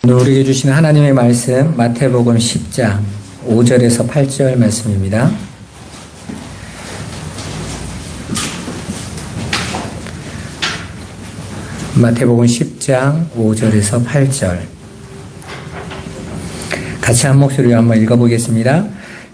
오늘 우리에게 주시는 하나님의 말씀 마태복음 10장 5절에서 8절 말씀입니다. 마태복음 10장 5절에서 8절 같이 한 목소리로 한번 읽어보겠습니다.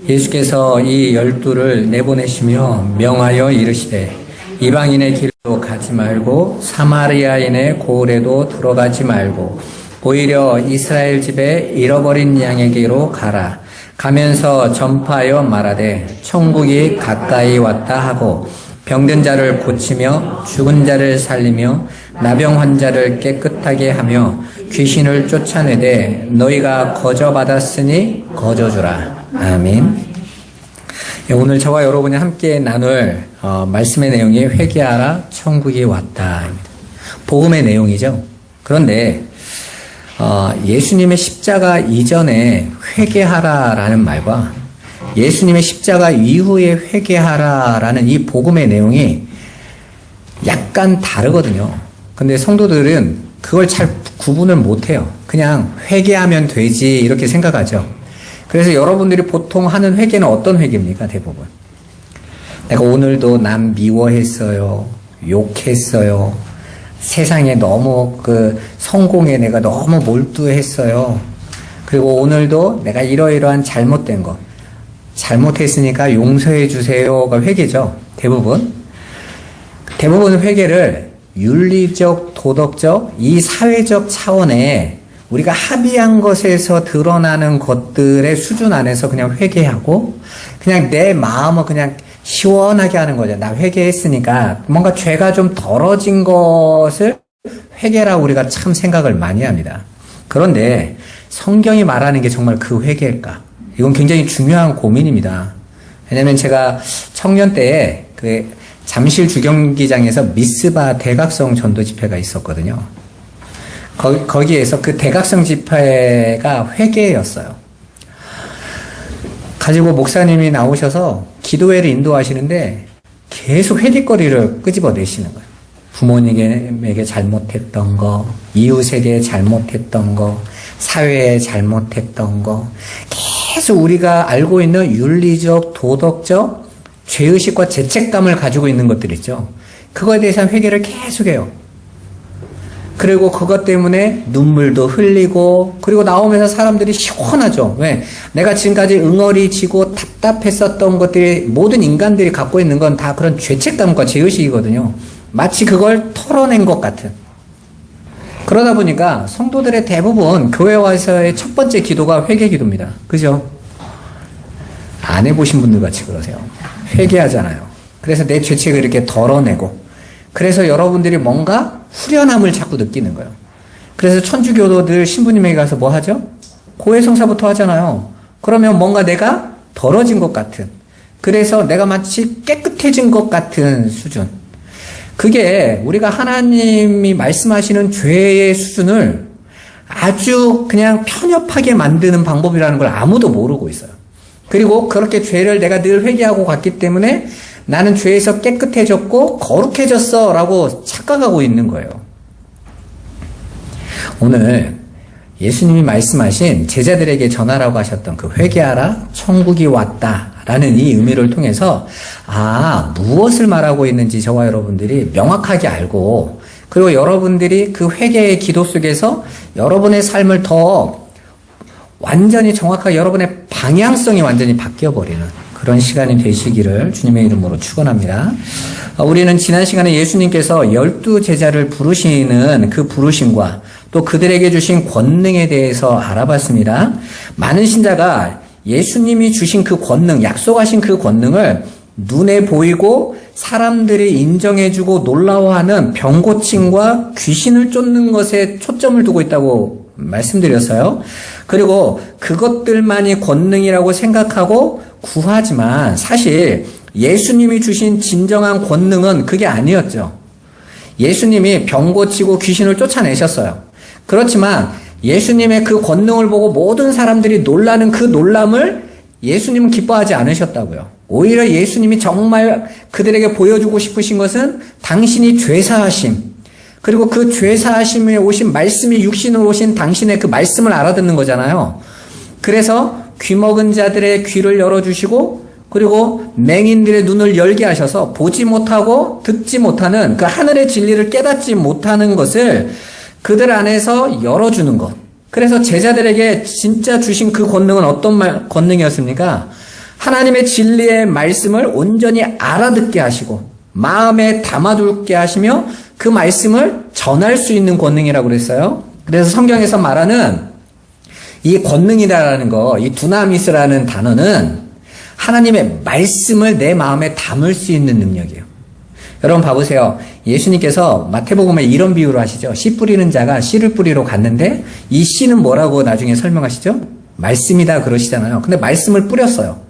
예수께서 이 12를 내보내시며 명하여 이르시되 이방인의 길로 가지 말고 사마리아인의 고을에도 들어가지 말고 오히려 이스라엘 집에 잃어버린 양에게로 가라. 가면서 전파하여 말하되 천국이 가까이 왔다 하고 병든 자를 고치며 죽은 자를 살리며 나병 환자를 깨끗하게 하며 귀신을 쫓아내되 너희가 거저받았으니 거저주라. 아멘. 오늘 저와 여러분이 함께 나눌 말씀의 내용이 회개하라 천국이 왔다. 복음의 내용이죠. 그런데 예수님의 십자가 이전에 회개하라라는 말과 예수님의 십자가 이후에 회개하라라는 이 복음의 내용이 약간 다르거든요. 근데 성도들은 그걸 잘 구분을 못해요. 그냥 회개하면 되지 이렇게 생각하죠. 그래서 여러분들이 보통 하는 회개는 어떤 회개입니까? 대부분 내가 오늘도 남 미워했어요, 욕했어요, 세상에 너무 성공에 내가 너무 몰두했어요. 그리고 오늘도 내가 이러이러한 잘못된 거 잘못했으니까 용서해 주세요가 회개죠. 대부분 회개를 윤리적, 도덕적, 이 사회적 차원에 우리가 합의한 것에서 드러나는 것들의 수준 안에서 그냥 회개하고 그냥 내 마음을 그냥 시원하게 하는 거죠. 나 회개했으니까 뭔가 죄가 좀 덜어진 것을 회개라고 우리가 참 생각을 많이 합니다. 그런데 성경이 말하는 게 정말 그 회개일까? 이건 굉장히 중요한 고민입니다. 왜냐면 제가 청년 때에 잠실 주경기장에서 미스바 대각성 전도 집회가 있었거든요. 거기에서 그 대각성 집회가 회개였어요. 가지고 목사님이 나오셔서 기도회를 인도하시는데 계속 회개거리를 끄집어내시는 거예요. 부모님에게 잘못했던 거, 이웃에게 잘못했던 거, 사회에 잘못했던 거, 계속 우리가 알고 있는 윤리적, 도덕적 죄의식과 죄책감을 가지고 있는 것들 있죠. 그거에 대해서 회개를 계속해요. 그리고 그것 때문에 눈물도 흘리고 그리고 나오면서 사람들이 시원하죠. 왜? 내가 지금까지 응어리지고 답답했었던 것들이 모든 인간들이 갖고 있는 건 다 그런 죄책감과 죄의식이거든요. 마치 그걸 털어낸 것 같은. 그러다 보니까 성도들의 대부분 교회 와서의 첫 번째 기도가 회개 기도입니다. 그죠? 안 해보신 분들 같이 그러세요. 회개하잖아요. 그래서 내 죄책을 이렇게 덜어내고 그래서 여러분들이 뭔가 후련함을 자꾸 느끼는 거예요. 그래서 천주교도들 신부님에게 가서 뭐 하죠? 고해성사부터 하잖아요. 그러면 뭔가 내가 덜어진 것 같은, 그래서 내가 마치 깨끗해진 것 같은 수준. 그게 우리가 하나님이 말씀하시는 죄의 수준을 아주 그냥 편협하게 만드는 방법이라는 걸 아무도 모르고 있어요. 그리고 그렇게 죄를 내가 늘 회개하고 갔기 때문에 나는 죄에서 깨끗해졌고 거룩해졌어 라고 착각하고 있는 거예요. 오늘 예수님이 말씀하신 제자들에게 전하라고 하셨던 그 회개하라 천국이 왔다 라는 이 의미를 통해서 무엇을 말하고 있는지 저와 여러분들이 명확하게 알고 그리고 여러분들이 그 회개의 기도 속에서 여러분의 삶을 더 완전히 정확하게 여러분의 방향성이 완전히 바뀌어버리는 그런 시간이 되시기를 주님의 이름으로 축원합니다. 우리는 지난 시간에 예수님께서 12제자를 부르시는 그 부르심과 또 그들에게 주신 권능에 대해서 알아봤습니다. 많은 신자가 예수님이 주신 그 권능, 약속하신 그 권능을 눈에 보이고 사람들이 인정해주고 놀라워하는 병 고침과 귀신을 쫓는 것에 초점을 두고 있다고 말씀드렸어요. 그리고 그것들만이 권능이라고 생각하고 구하지만 사실 예수님이 주신 진정한 권능은 그게 아니었죠. 예수님이 병 고치고 귀신을 쫓아내셨어요. 그렇지만 예수님의 그 권능을 보고 모든 사람들이 놀라는 그 놀람을 예수님은 기뻐하지 않으셨다고요. 오히려 예수님이 정말 그들에게 보여주고 싶으신 것은 당신이 죄사하심, 그리고 그 죄사하심에 오신 말씀이 육신으로 오신 당신의 그 말씀을 알아듣는 거잖아요. 그래서 귀먹은 자들의 귀를 열어주시고 그리고 맹인들의 눈을 열게 하셔서 보지 못하고 듣지 못하는 그 하늘의 진리를 깨닫지 못하는 것을 그들 안에서 열어주는 것. 그래서 제자들에게 진짜 주신 그 권능은 어떤 권능이었습니까? 하나님의 진리의 말씀을 온전히 알아듣게 하시고 마음에 담아둘게 하시며 그 말씀을 전할 수 있는 권능이라고 그랬어요. 그래서 성경에서 말하는 이 권능이라는 거, 이 두나미스라는 단어는 하나님의 말씀을 내 마음에 담을 수 있는 능력이에요. 여러분 봐보세요. 예수님께서 마태복음에 이런 비유를 하시죠. 씨 뿌리는 자가 씨를 뿌리러 갔는데 이 씨는 뭐라고 나중에 설명하시죠? 말씀이다 그러시잖아요. 근데 말씀을 뿌렸어요.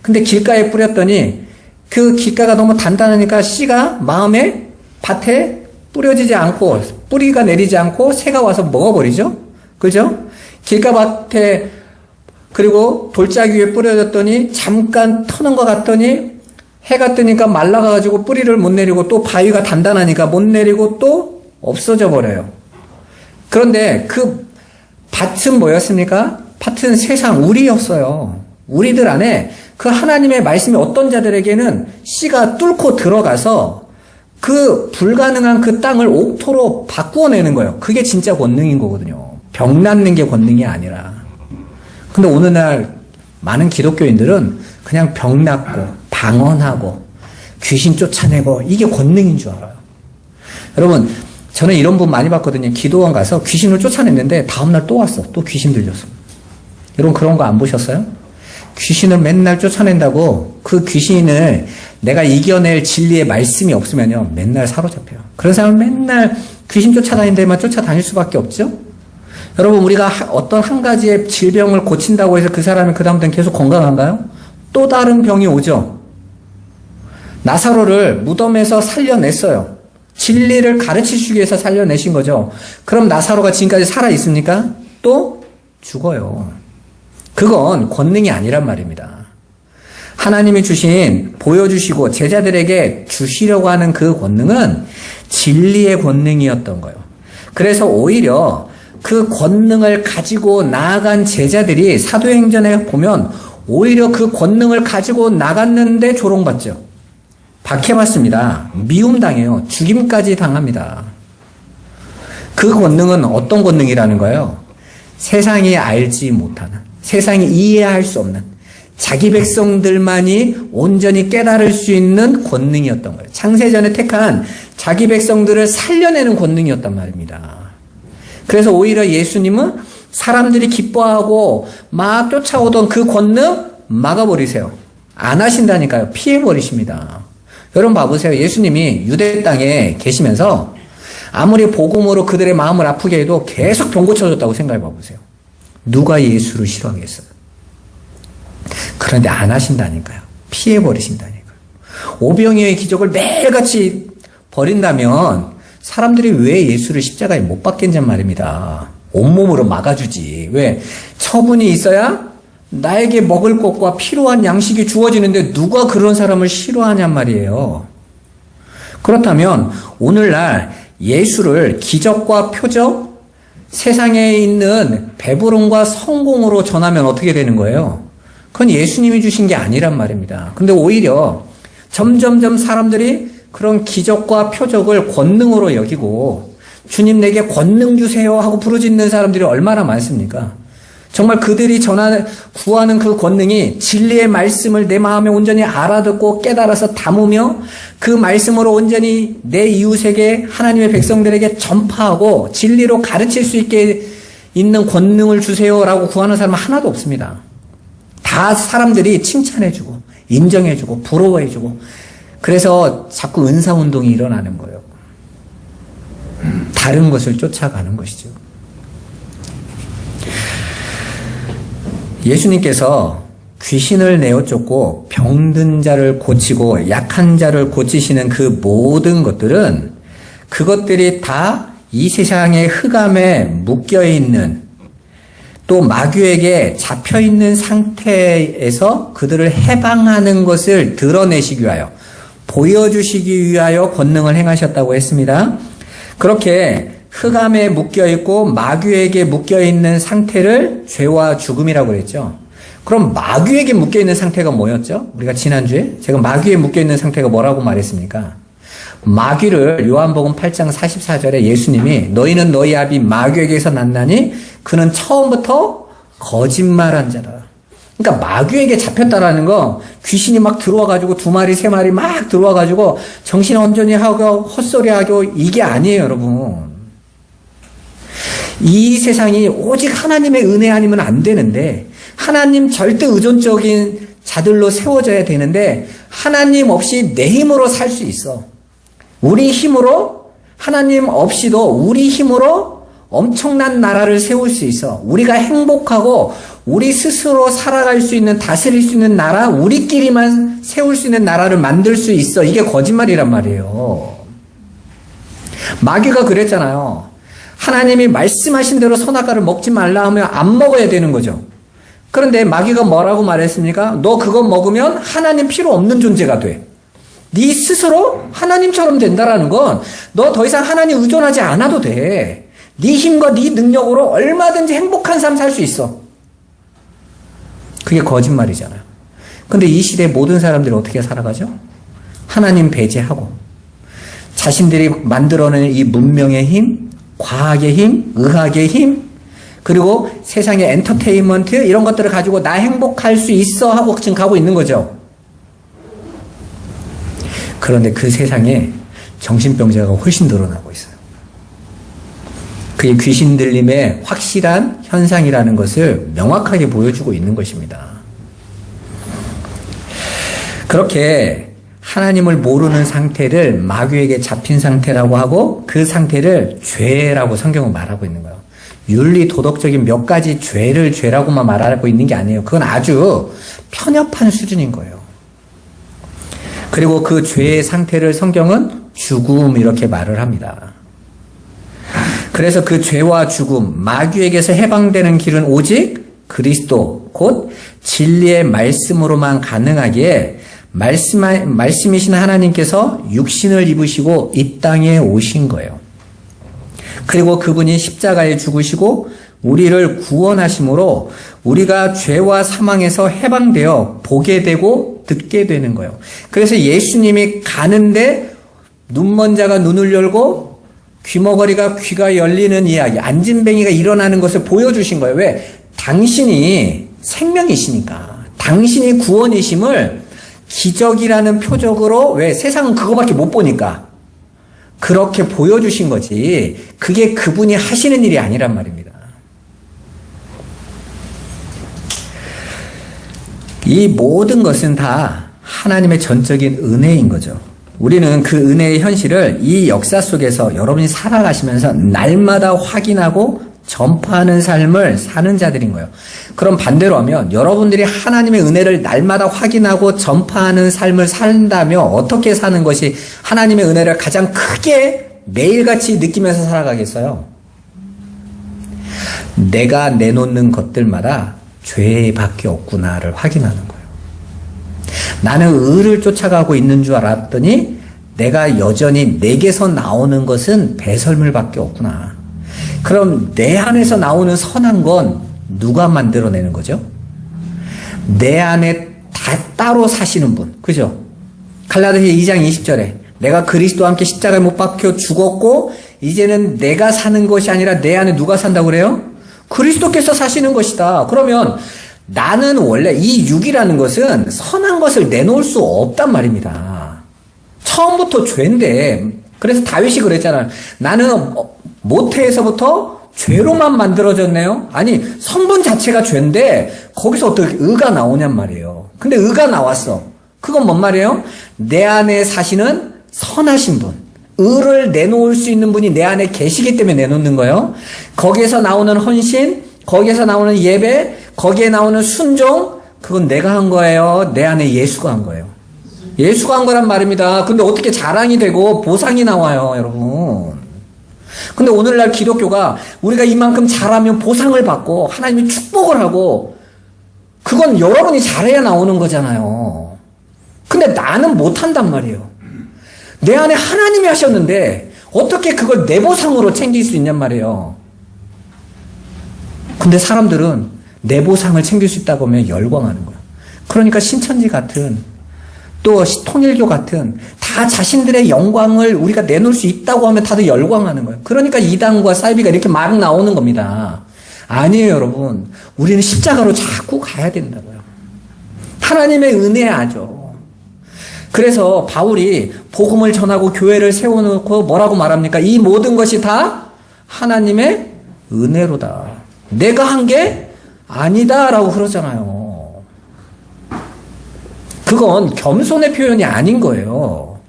근데 길가에 뿌렸더니 그 길가가 너무 단단하니까 씨가 마음에 밭에 뿌려지지 않고 뿌리가 내리지 않고 새가 와서 먹어버리죠. 그죠? 길가밭에 그리고 돌짝이 위에 뿌려졌더니 잠깐 터는 것 같더니 해가 뜨니까 말라가지고 뿌리를 못 내리고 또 바위가 단단하니까 못 내리고 또 없어져 버려요. 그런데 그 밭은 뭐였습니까? 밭은 세상 우리였어요. 우리들 안에 그 하나님의 말씀이 어떤 자들에게는 씨가 뚫고 들어가서 그 불가능한 그 땅을 옥토로 바꾸어내는 거예요. 그게 진짜 권능인 거거든요. 병 낫는 게 권능이 아니라. 근데 오늘날 많은 기독교인들은 그냥 병 낫고 방언하고 귀신 쫓아내고 이게 권능인 줄 알아요. 여러분 저는 이런 분 많이 봤거든요. 기도원 가서 귀신을 쫓아냈는데 다음날 또 왔어. 또 귀신 들렸어. 여러분 그런 거 안 보셨어요? 귀신을 맨날 쫓아낸다고 그 귀신을 내가 이겨낼 진리의 말씀이 없으면요 맨날 사로잡혀요. 그런 사람은 맨날 귀신 쫓아다니는 데만 쫓아다닐 수밖에 없죠. 여러분 우리가 어떤 한 가지의 질병을 고친다고 해서 그 사람이 그 다음부터는 계속 건강한가요? 또 다른 병이 오죠. 나사로를 무덤에서 살려냈어요. 진리를 가르치시기 위해서 살려내신 거죠. 그럼 나사로가 지금까지 살아있습니까? 또 죽어요. 그건 권능이 아니란 말입니다. 하나님이 주신 보여주시고 제자들에게 주시려고 하는 그 권능은 진리의 권능이었던 거예요. 그래서 오히려 그 권능을 가지고 나아간 제자들이 사도행전에 보면 오히려 그 권능을 가지고 나갔는데 조롱받죠. 박해받습니다. 미움당해요. 죽임까지 당합니다. 그 권능은 어떤 권능이라는 거예요? 세상이 알지 못하는, 세상이 이해할 수 없는, 자기 백성들만이 온전히 깨달을 수 있는 권능이었던 거예요. 창세전에 택한 자기 백성들을 살려내는 권능이었단 말입니다. 그래서 오히려 예수님은 사람들이 기뻐하고 막 쫓아오던 그 권능 막아버리세요. 안 하신다니까요. 피해버리십니다. 여러분 봐보세요. 예수님이 유대 땅에 계시면서 아무리 복음으로 그들의 마음을 아프게 해도 계속 병 고쳐줬다고 생각해 봐보세요. 누가 예수를 싫어하겠어요? 그런데 안 하신다니까요. 피해버리신다니까요. 오병이어의 기적을 매일같이 버린다면 사람들이 왜 예수를 십자가에 못 박겠냔 말입니다. 온몸으로 막아주지. 왜? 처분이 있어야 나에게 먹을 것과 필요한 양식이 주어지는데 누가 그런 사람을 싫어하냔 말이에요. 그렇다면 오늘날 예수를 기적과 표적, 세상에 있는 배부름과 성공으로 전하면 어떻게 되는 거예요? 그건 예수님이 주신 게 아니란 말입니다. 근데 오히려 점점점 사람들이 그런 기적과 표적을 권능으로 여기고 주님 내게 권능 주세요 하고 부르짖는 사람들이 얼마나 많습니까? 정말 그들이 구하는 그 권능이 진리의 말씀을 내 마음에 온전히 알아듣고 깨달아서 담으며 그 말씀으로 온전히 내 이웃에게 하나님의 백성들에게 전파하고 진리로 가르칠 수 있게 있는 권능을 주세요라고 구하는 사람은 하나도 없습니다. 다 사람들이 칭찬해주고 인정해주고 부러워해주고 그래서 자꾸 은사운동이 일어나는 거예요. 다른 것을 쫓아가는 것이죠. 예수님께서 귀신을 내어 쫓고 병든 자를 고치고 약한 자를 고치시는 그 모든 것들은 그것들이 다 이 세상의 흑암에 묶여있는 또 마귀에게 잡혀있는 상태에서 그들을 해방하는 것을 드러내시기 위하여 보여주시기 위하여 권능을 행하셨다고 했습니다. 그렇게 흑암에 묶여있고 마귀에게 묶여있는 상태를 죄와 죽음이라고 그랬죠. 그럼 마귀에게 묶여있는 상태가 뭐였죠? 우리가 지난주에 제가 마귀에 묶여있는 상태가 뭐라고 말했습니까? 마귀를 요한복음 8장 44절에 예수님이 너희는 너희 아비 마귀에게서 났나니 그는 처음부터 거짓말한 자라. 그러니까 마귀에게 잡혔다라는 거 귀신이 막 들어와가지고 2마리 3마리 막 들어와가지고 정신 온전히 하고 헛소리하고 이게 아니에요, 여러분. 이 세상이 오직 하나님의 은혜 아니면 안 되는데 하나님 절대 의존적인 자들로 세워져야 되는데 하나님 없이 내 힘으로 살 수 있어. 우리 힘으로 하나님 없이도 우리 힘으로 엄청난 나라를 세울 수 있어. 우리가 행복하고 우리 스스로 살아갈 수 있는 다스릴 수 있는 나라 우리끼리만 세울 수 있는 나라를 만들 수 있어. 이게 거짓말이란 말이에요. 마귀가 그랬잖아요. 하나님이 말씀하신 대로 선악과를 먹지 말라 하면 안 먹어야 되는 거죠. 그런데 마귀가 뭐라고 말했습니까? 너 그거 먹으면 하나님 필요 없는 존재가 돼. 네 스스로 하나님처럼 된다라는 건 너 더 이상 하나님 의존하지 않아도 돼. 네 힘과 네 능력으로 얼마든지 행복한 삶 살 수 있어. 그게 거짓말이잖아요. 근데 이 시대의 모든 사람들이 어떻게 살아가죠? 하나님 배제하고 자신들이 만들어낸 이 문명의 힘, 과학의 힘, 의학의 힘, 그리고 세상의 엔터테인먼트 이런 것들을 가지고 나 행복할 수 있어 하고 지금 가고 있는 거죠. 그런데 그 세상에 정신병자가 훨씬 늘어나고 있어요. 그게 귀신 들림의 확실한 현상이라는 것을 명확하게 보여주고 있는 것입니다. 그렇게 하나님을 모르는 상태를 마귀에게 잡힌 상태라고 하고 그 상태를 죄라고 성경은 말하고 있는 거예요. 윤리 도덕적인 몇 가지 죄를 죄라고만 말하고 있는 게 아니에요. 그건 아주 편협한 수준인 거예요. 그리고 그 죄의 상태를 성경은 죽음 이렇게 말을 합니다. 그래서 그 죄와 죽음, 마귀에게서 해방되는 길은 오직 그리스도, 곧 진리의 말씀으로만 가능하기에 말씀이신 하나님께서 육신을 입으시고 이 땅에 오신 거예요. 그리고 그분이 십자가에 죽으시고 우리를 구원하심으로 우리가 죄와 사망에서 해방되어 보게 되고 듣게 되는 거예요. 그래서 예수님이 가는데 눈먼 자가 눈을 열고 귀머거리가 귀가 열리는 이야기, 안진뱅이가 일어나는 것을 보여주신 거예요. 왜? 당신이 생명이시니까. 당신이 구원이심을 기적이라는 표적으로, 왜? 세상은 그거밖에 못 보니까. 그렇게 보여주신 거지. 그게 그분이 하시는 일이 아니란 말입니다. 이 모든 것은 다 하나님의 전적인 은혜인 거죠. 우리는 그 은혜의 현실을 이 역사 속에서 여러분이 살아가시면서 날마다 확인하고 전파하는 삶을 사는 자들인 거예요. 그럼 반대로 하면 여러분들이 하나님의 은혜를 날마다 확인하고 전파하는 삶을 산다면 어떻게 사는 것이 하나님의 은혜를 가장 크게 매일같이 느끼면서 살아가겠어요? 내가 내놓는 것들마다 죄밖에 없구나를 확인하는 거예요. 나는 의를 쫓아가고 있는 줄 알았더니 내가 여전히 내게서 나오는 것은 배설물밖에 없구나. 그럼 내 안에서 나오는 선한 건 누가 만들어내는 거죠? 내 안에 다 따로 사시는 분. 그죠? 갈라디아 2장 20절에 내가 그리스도와 함께 십자가에 못 박혀 죽었고 이제는 내가 사는 것이 아니라 내 안에 누가 산다고 그래요? 그리스도께서 사시는 것이다. 그러면 나는 원래 이 육이라는 것은 선한 것을 내놓을 수 없단 말입니다. 처음부터 죄인데, 그래서 다윗이 그랬잖아요. 나는 모태에서부터 죄로만 만들어졌네요. 아니, 성분 자체가 죄인데 거기서 어떻게 의가 나오냔 말이에요. 근데 의가 나왔어. 그건 뭔 말이에요? 내 안에 사시는 선하신 분, 의를 내놓을 수 있는 분이 내 안에 계시기 때문에 내놓는 거예요. 거기에서 나오는 헌신, 거기에서 나오는 예배, 거기에 나오는 순종, 그건 내가 한 거예요? 내 안에 예수가 한 거예요? 예수가 한 거란 말입니다. 근데 어떻게 자랑이 되고 보상이 나와요, 여러분? 근데 오늘날 기독교가 우리가 이만큼 잘하면 보상을 받고 하나님이 축복을 하고 그건 여러분이 잘해야 나오는 거잖아요. 근데 나는 못한단 말이에요. 내 안에 하나님이 하셨는데 어떻게 그걸 내 보상으로 챙길 수 있냔 말이에요. 근데 사람들은 내 보상을 챙길 수 있다고 하면 열광하는 거야. 그러니까 신천지 같은 또 통일교 같은 다 자신들의 영광을 우리가 내놓을 수 있다고 하면 다들 열광하는 거예요. 그러니까 이단과 사이비가 이렇게 막 나오는 겁니다. 아니에요, 여러분. 우리는 십자가로 자꾸 가야 된다고요. 하나님의 은혜야죠. 그래서 바울이 복음을 전하고 교회를 세워놓고 뭐라고 말합니까? 이 모든 것이 다 하나님의 은혜로다. 내가 한 게 아니다라고 그러잖아요. 그건 겸손의 표현이 아닌 거예요.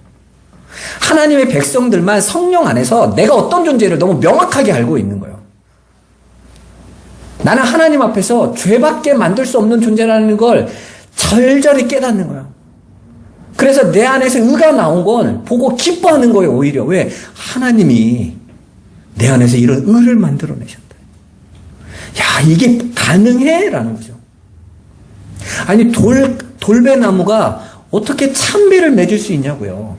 하나님의 백성들만 성령 안에서 내가 어떤 존재를 너무 명확하게 알고 있는 거예요. 나는 하나님 앞에서 죄밖에 만들 수 없는 존재라는 걸 절절히 깨닫는 거예요. 그래서 내 안에서 의가 나온 건 보고 기뻐하는 거예요, 오히려. 왜? 하나님이 내 안에서 이런 의를 만들어내셨다. 야, 이게 가능해? 라는 거죠. 아니, 돌배나무가 어떻게 참배를 맺을 수 있냐고요.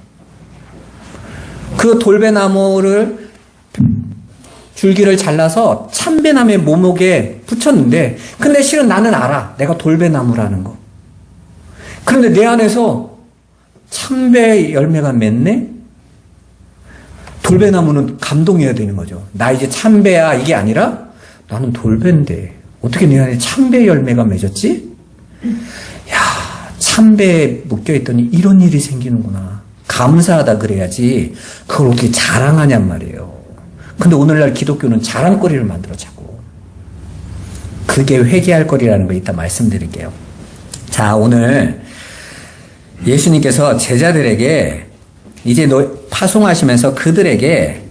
그 돌배나무를 줄기를 잘라서 참배나무의 모목에 붙였는데, 근데 실은 나는 알아. 내가 돌배나무라는 거. 그런데 내 안에서 참배 열매가 맺네? 돌배나무는 감동해야 되는 거죠. 나 이제 참배야, 이게 아니라 나는 돌배인데 어떻게 내 안에 참배 열매가 맺었지? 야, 참배에 묶여있더니 이런 일이 생기는구나. 감사하다 그래야지 그걸 어떻게 자랑하냔 말이에요. 근데 오늘날 기독교는 자랑거리를 만들어 자꾸. 그게 회개할 거리라는 거 이따 말씀드릴게요. 자, 오늘 예수님께서 제자들에게 이제 파송하시면서 그들에게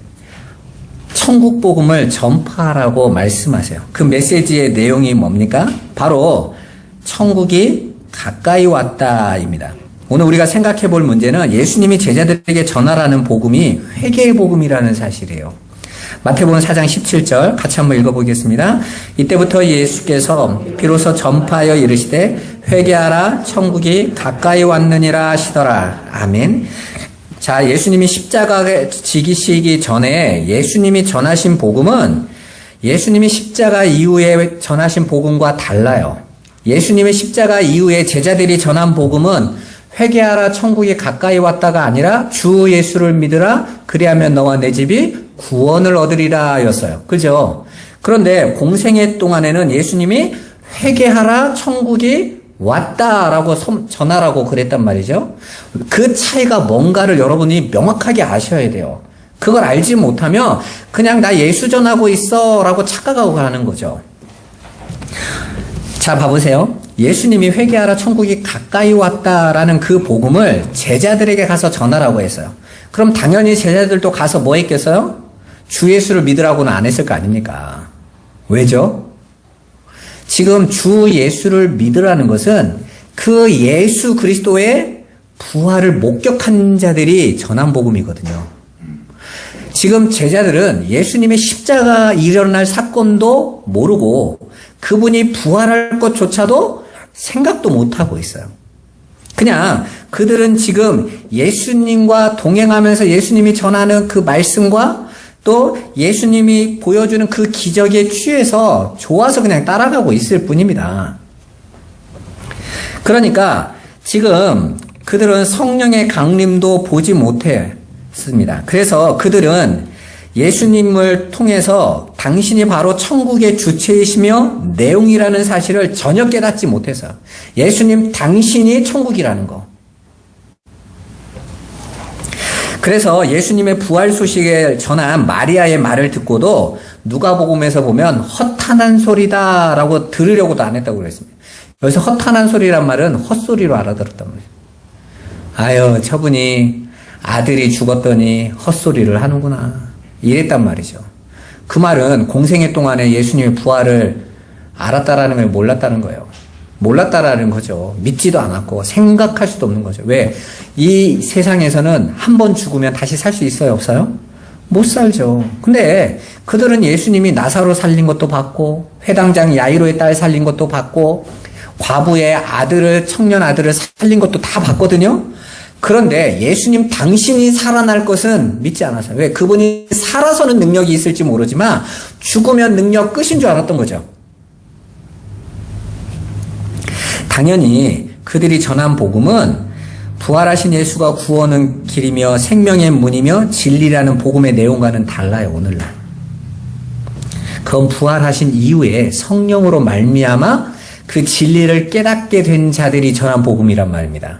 천국 복음을 전파하라고 말씀하세요. 그 메시지의 내용이 뭡니까? 바로 천국이 가까이 왔다입니다. 오늘 우리가 생각해 볼 문제는 예수님이 제자들에게 전하라는 복음이 회개의 복음이라는 사실이에요. 마태복음 4장 17절 같이 한번 읽어보겠습니다. 이때부터 예수께서 비로소 전파하여 이르시되 회개하라 천국이 가까이 왔느니라 하시더라. 아멘. 자, 예수님이 십자가에 지기시기 전에 예수님이 전하신 복음은 예수님이 십자가 이후에 전하신 복음과 달라요. 예수님의 십자가 이후에 제자들이 전한 복음은 회개하라 천국이 가까이 왔다가 아니라 주 예수를 믿으라 그리하면 너와 내 집이 구원을 얻으리라 였어요. 그죠? 그런데 공생애 동안에는 예수님이 회개하라 천국이 왔다라고 전하라고 그랬단 말이죠. 그 차이가 뭔가를 여러분이 명확하게 아셔야 돼요. 그걸 알지 못하면 그냥 나 예수 전하고 있어 라고 착각하고 가는 거죠. 자, 봐보세요. 예수님이 회개하라 천국이 가까이 왔다라는 그 복음을 제자들에게 가서 전하라고 했어요. 그럼 당연히 제자들도 가서 뭐 했겠어요? 주 예수를 믿으라고는 안 했을 거 아닙니까? 왜죠? 지금 주 예수를 믿으라는 것은 그 예수 그리스도의 부활을 목격한 자들이 전한 복음이거든요. 지금 제자들은 예수님의 십자가 일어날 사건도 모르고 그분이 부활할 것조차도 생각도 못하고 있어요. 그냥 그들은 지금 예수님과 동행하면서 예수님이 전하는 그 말씀과 또 예수님이 보여주는 그 기적에 취해서 좋아서 그냥 따라가고 있을 뿐입니다. 그러니까 지금 그들은 성령의 강림도 보지 못했습니다. 그래서 그들은 예수님을 통해서 당신이 바로 천국의 주체이시며 내용이라는 사실을 전혀 깨닫지 못해서 예수님 당신이 천국이라는 거. 그래서 예수님의 부활 소식을 전한 마리아의 말을 듣고도 누가복음에서 보면 허탄한 소리다라고 들으려고도 안 했다고 그랬습니다. 여기서 허탄한 소리란 말은 헛소리로 알아들었단 말이에요. 아유, 저분이 아들이 죽었더니 헛소리를 하는구나. 이랬단 말이죠. 그 말은 공생애 동안에 예수님의 부활을 알았다라는 걸 몰랐다는 거예요. 몰랐다라는 거죠. 믿지도 않았고 생각할 수도 없는 거죠. 왜? 이 세상에서는 한 번 죽으면 다시 살 수 있어요? 없어요? 못 살죠. 근데 그들은 예수님이 나사로 살린 것도 봤고 회당장 야이로의 딸 살린 것도 봤고 과부의 아들을 청년 아들을 살린 것도 다 봤거든요. 그런데 예수님 당신이 살아날 것은 믿지 않았어요. 왜? 그분이 살아서는 능력이 있을지 모르지만 죽으면 능력 끝인 줄 알았던 거죠. 당연히 그들이 전한 복음은 부활하신 예수가 구원의 길이며 생명의 문이며 진리라는 복음의 내용과는 달라요. 오늘날. 그건 부활하신 이후에 성령으로 말미암아 그 진리를 깨닫게 된 자들이 전한 복음이란 말입니다.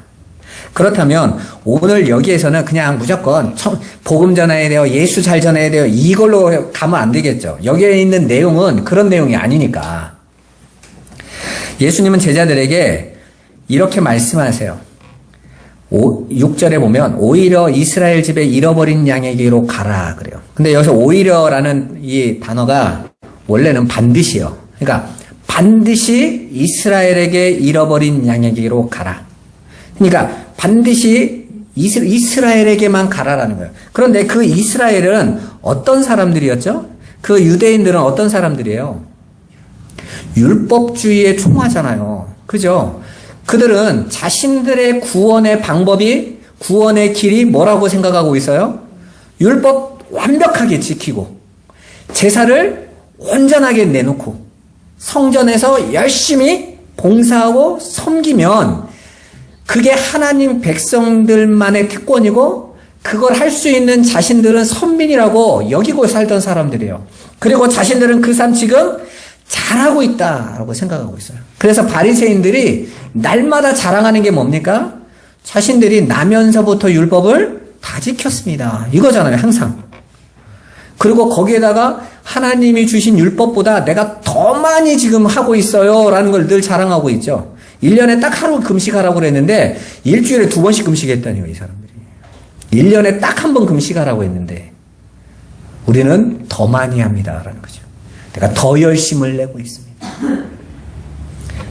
그렇다면 오늘 여기에서는 그냥 무조건 복음 전해야 돼요, 예수 잘 전해야 돼요, 이걸로 가면 안 되겠죠. 여기에 있는 내용은 그런 내용이 아니니까. 예수님은 제자들에게 이렇게 말씀하세요. 6절에 보면 오히려 이스라엘 집에 잃어버린 양에게로 가라 그래요. 근데 여기서 오히려라는 이 단어가 원래는 반드시요. 그러니까 반드시 이스라엘에게 잃어버린 양에게로 가라. 그러니까 반드시 이스라엘에게만 가라라는 거예요. 그런데 그 이스라엘은 어떤 사람들이었죠? 그 유대인들은 어떤 사람들이에요? 율법주의에 총하잖아요. 그죠? 그들은 자신들의 구원의 방법이, 구원의 길이 뭐라고 생각하고 있어요? 율법 완벽하게 지키고, 제사를 온전하게 내놓고, 성전에서 열심히 봉사하고 섬기면 그게 하나님 백성들만의 특권이고 그걸 할 수 있는 자신들은 선민이라고 여기고 살던 사람들이에요. 그리고 자신들은 그 삶 지금 잘하고 있다라고 생각하고 있어요. 그래서 바리새인들이 날마다 자랑하는 게 뭡니까? 자신들이 나면서부터 율법을 다 지켰습니다. 이거잖아요, 항상. 그리고 거기에다가 하나님이 주신 율법보다 내가 더 많이 지금 하고 있어요 라는 걸 늘 자랑하고 있죠. 1년에 딱 하루 금식하라고 그랬는데 일주일에 2번씩 금식했다니요, 이 사람들이. 1년에 딱 한 번 금식하라고 했는데 우리는 더 많이 합니다 라는 거죠. 내가 더 열심을 내고 있습니다.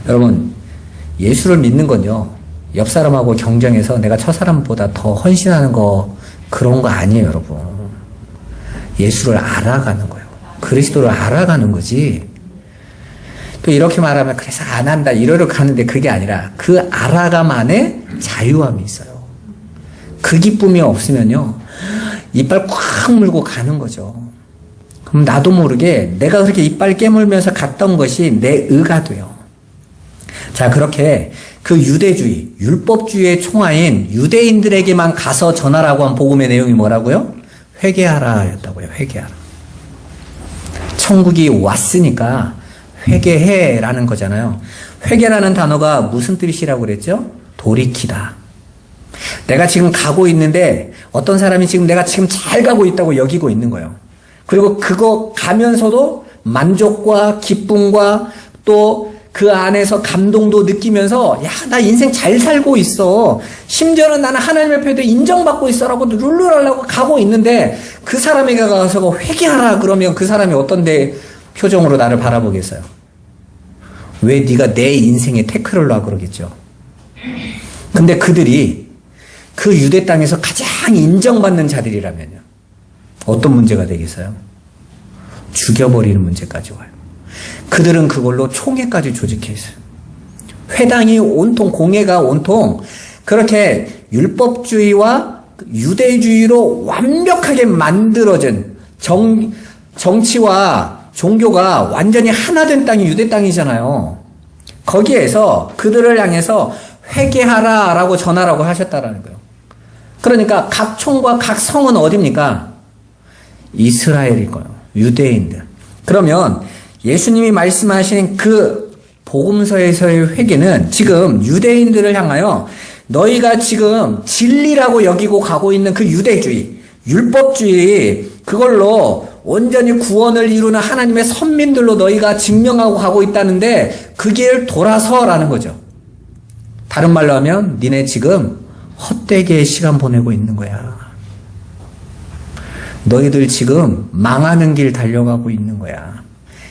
여러분, 예수를 믿는 건요, 옆 사람하고 경쟁해서 내가 저 사람보다 더 헌신하는 거, 그런 거 아니에요, 여러분. 예수를 알아가는 거예요. 그리스도를 알아가는 거지. 또 이렇게 말하면 그래서 안 한다 이러러 가는데 그게 아니라 그 알아감 안에 자유함이 있어요. 그 기쁨이 없으면요, 이빨 꽉 물고 가는 거죠. 그럼 나도 모르게 내가 그렇게 이빨 깨물면서 갔던 것이 내 의가 돼요. 자, 그렇게 그 유대주의, 율법주의의 총아인 유대인들에게만 가서 전하라고 한 복음의 내용이 뭐라고요? 회개하라 였다고요. 회개하라. 천국이 왔으니까 회개해 라는 거잖아요. 회개라는 단어가 무슨 뜻이라고 그랬죠? 돌이키다. 내가 지금 가고 있는데 어떤 사람이 지금 내가 지금 잘 가고 있다고 여기고 있는 거예요. 그리고 그거 가면서도 만족과 기쁨과 또 그 안에서 감동도 느끼면서 야, 나 인생 잘 살고 있어. 심지어는 나는 하나님 앞에도 인정받고 있어라고 룰루랄라고 가고 있는데 그 사람에게 가서 회개하라 그러면 그 사람이 어떤데 표정으로 나를 바라보겠어요? 왜 네가 내 인생에 태클을 놔 그러겠죠. 근데 그들이 그 유대 땅에서 가장 인정받는 자들이라면요, 어떤 문제가 되겠어요? 죽여버리는 문제까지 와요. 그들은 그걸로 총회까지 조직해 있어요. 회당이 온통, 공회가 온통 그렇게 율법주의와 유대주의로 완벽하게 만들어진 정치와 종교가 완전히 하나 된 땅이 유대 땅이잖아요. 거기에서 그들을 향해서 회개하라 라고 전하라고 하셨다라는 거예요. 그러니까 각 촌과 각 성은 어디입니까? 이스라엘일 거예요. 유대인들. 그러면 예수님이 말씀하신 그 복음서에서의 회개는 지금 유대인들을 향하여 너희가 지금 진리라고 여기고 가고 있는 그 유대주의, 율법주의, 그걸로 온전히 구원을 이루는 하나님의 선민들로 너희가 증명하고 가고 있다는데 그 길 돌아서라는 거죠. 다른 말로 하면 니네 지금 헛되게 시간 보내고 있는 거야. 너희들 지금 망하는 길 달려가고 있는 거야.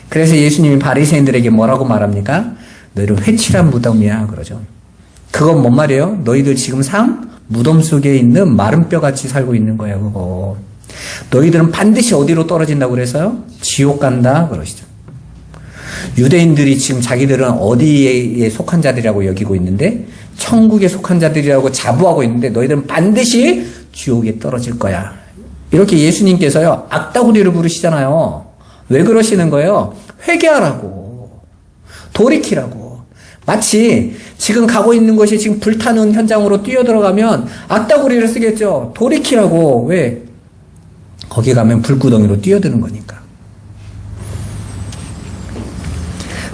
그래서 예수님이 바리새인들에게 뭐라고 말합니까? 너희들 회칠한 무덤이야 그러죠. 그건 뭔 말이에요? 너희들 지금 무덤 속에 있는 마른 뼈같이 살고 있는 거야 그거. 너희들은 반드시 어디로 떨어진다고 그래서요? 지옥 간다 그러시죠. 유대인들이 지금 자기들은 어디에 속한 자들이라고 여기고 있는데 천국에 속한 자들이라고 자부하고 있는데 너희들은 반드시 지옥에 떨어질 거야. 이렇게 예수님께서요 악다구리를 부르시잖아요. 왜 그러시는 거예요? 회개하라고, 돌이키라고. 마치 지금 가고 있는 것이 지금 불타는 현장으로 뛰어들어가면 악다구리를 쓰겠죠. 돌이키라고. 왜? 거기 가면 불구덩이로 뛰어드는 거니까.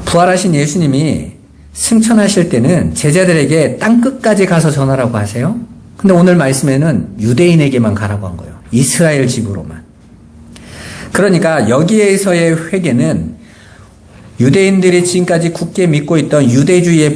부활하신 예수님이 승천하실 때는 제자들에게 땅끝까지 가서 전하라고 하세요. 근데 오늘 말씀에는 유대인에게만 가라고 한 거예요. 이스라엘 집으로만. 그러니까 여기에서의 회개는 유대인들이 지금까지 굳게 믿고 있던 유대주의의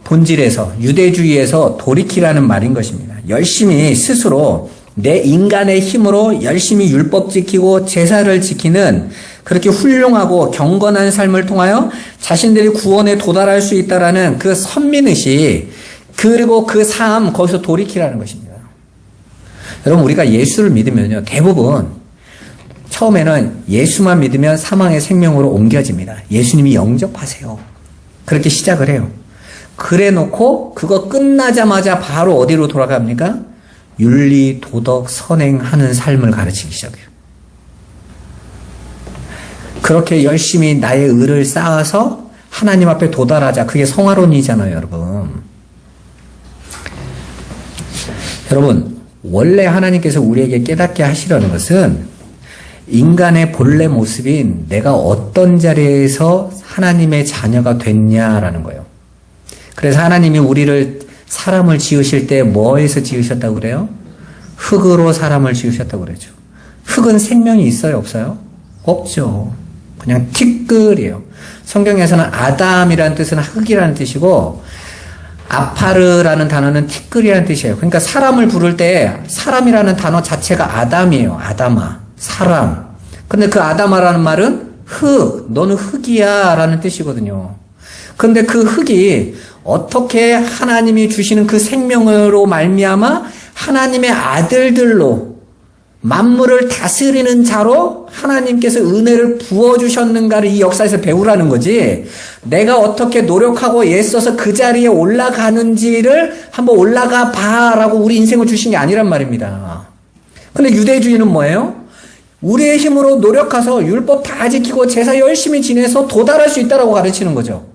본질에서 유대주의에서 돌이키라는 말인 것입니다. 열심히 스스로 내 인간의 힘으로 열심히 율법 지키고 제사를 지키는 그렇게 훌륭하고 경건한 삶을 통하여 자신들이 구원에 도달할 수 있다라는 그 선민의식, 그리고 그 삶, 거기서 돌이키라는 것입니다. 여러분, 우리가 예수를 믿으면요, 대부분 처음에는 예수만 믿으면 사망의 생명으로 옮겨집니다. 예수님이 영접하세요. 그렇게 시작을 해요. 그래 놓고 그거 끝나자마자 바로 어디로 돌아갑니까? 윤리, 도덕, 선행하는 삶을 가르치기 시작해요. 그렇게 열심히 나의 의를 쌓아서 하나님 앞에 도달하자. 그게 성화론이잖아요, 여러분. 여러분, 원래 하나님께서 우리에게 깨닫게 하시려는 것은 인간의 본래 모습인 내가 어떤 자리에서 하나님의 자녀가 됐냐라는 거예요. 그래서 하나님이 우리를 사람을 지으실 때 뭐에서 지으셨다고 그래요? 흙으로 사람을 지으셨다고 그러죠. 흙은 생명이 있어요, 없어요? 없죠. 그냥 티끌이에요. 성경에서는 아담이라는 뜻은 흙이라는 뜻이고 아파르라는 단어는 티끌이라는 뜻이에요. 그러니까 사람을 부를 때 사람이라는 단어 자체가 아담이에요. 아담아, 사람. 근데 그 아담아라는 말은 흙, 너는 흙이야 라는 뜻이거든요. 근데 그 흙이 어떻게 하나님이 주시는 그 생명으로 말미암아 하나님의 아들들로 만물을 다스리는 자로 하나님께서 은혜를 부어주셨는가를 이 역사에서 배우라는 거지, 내가 어떻게 노력하고 애써서 그 자리에 올라가는지를 한번 올라가 봐라고 우리 인생을 주신 게 아니란 말입니다. 근데 유대주의는 뭐예요? 우리의 힘으로 노력해서 율법 다 지키고 제사 열심히 지내서 도달할 수 있다라고 가르치는 거죠.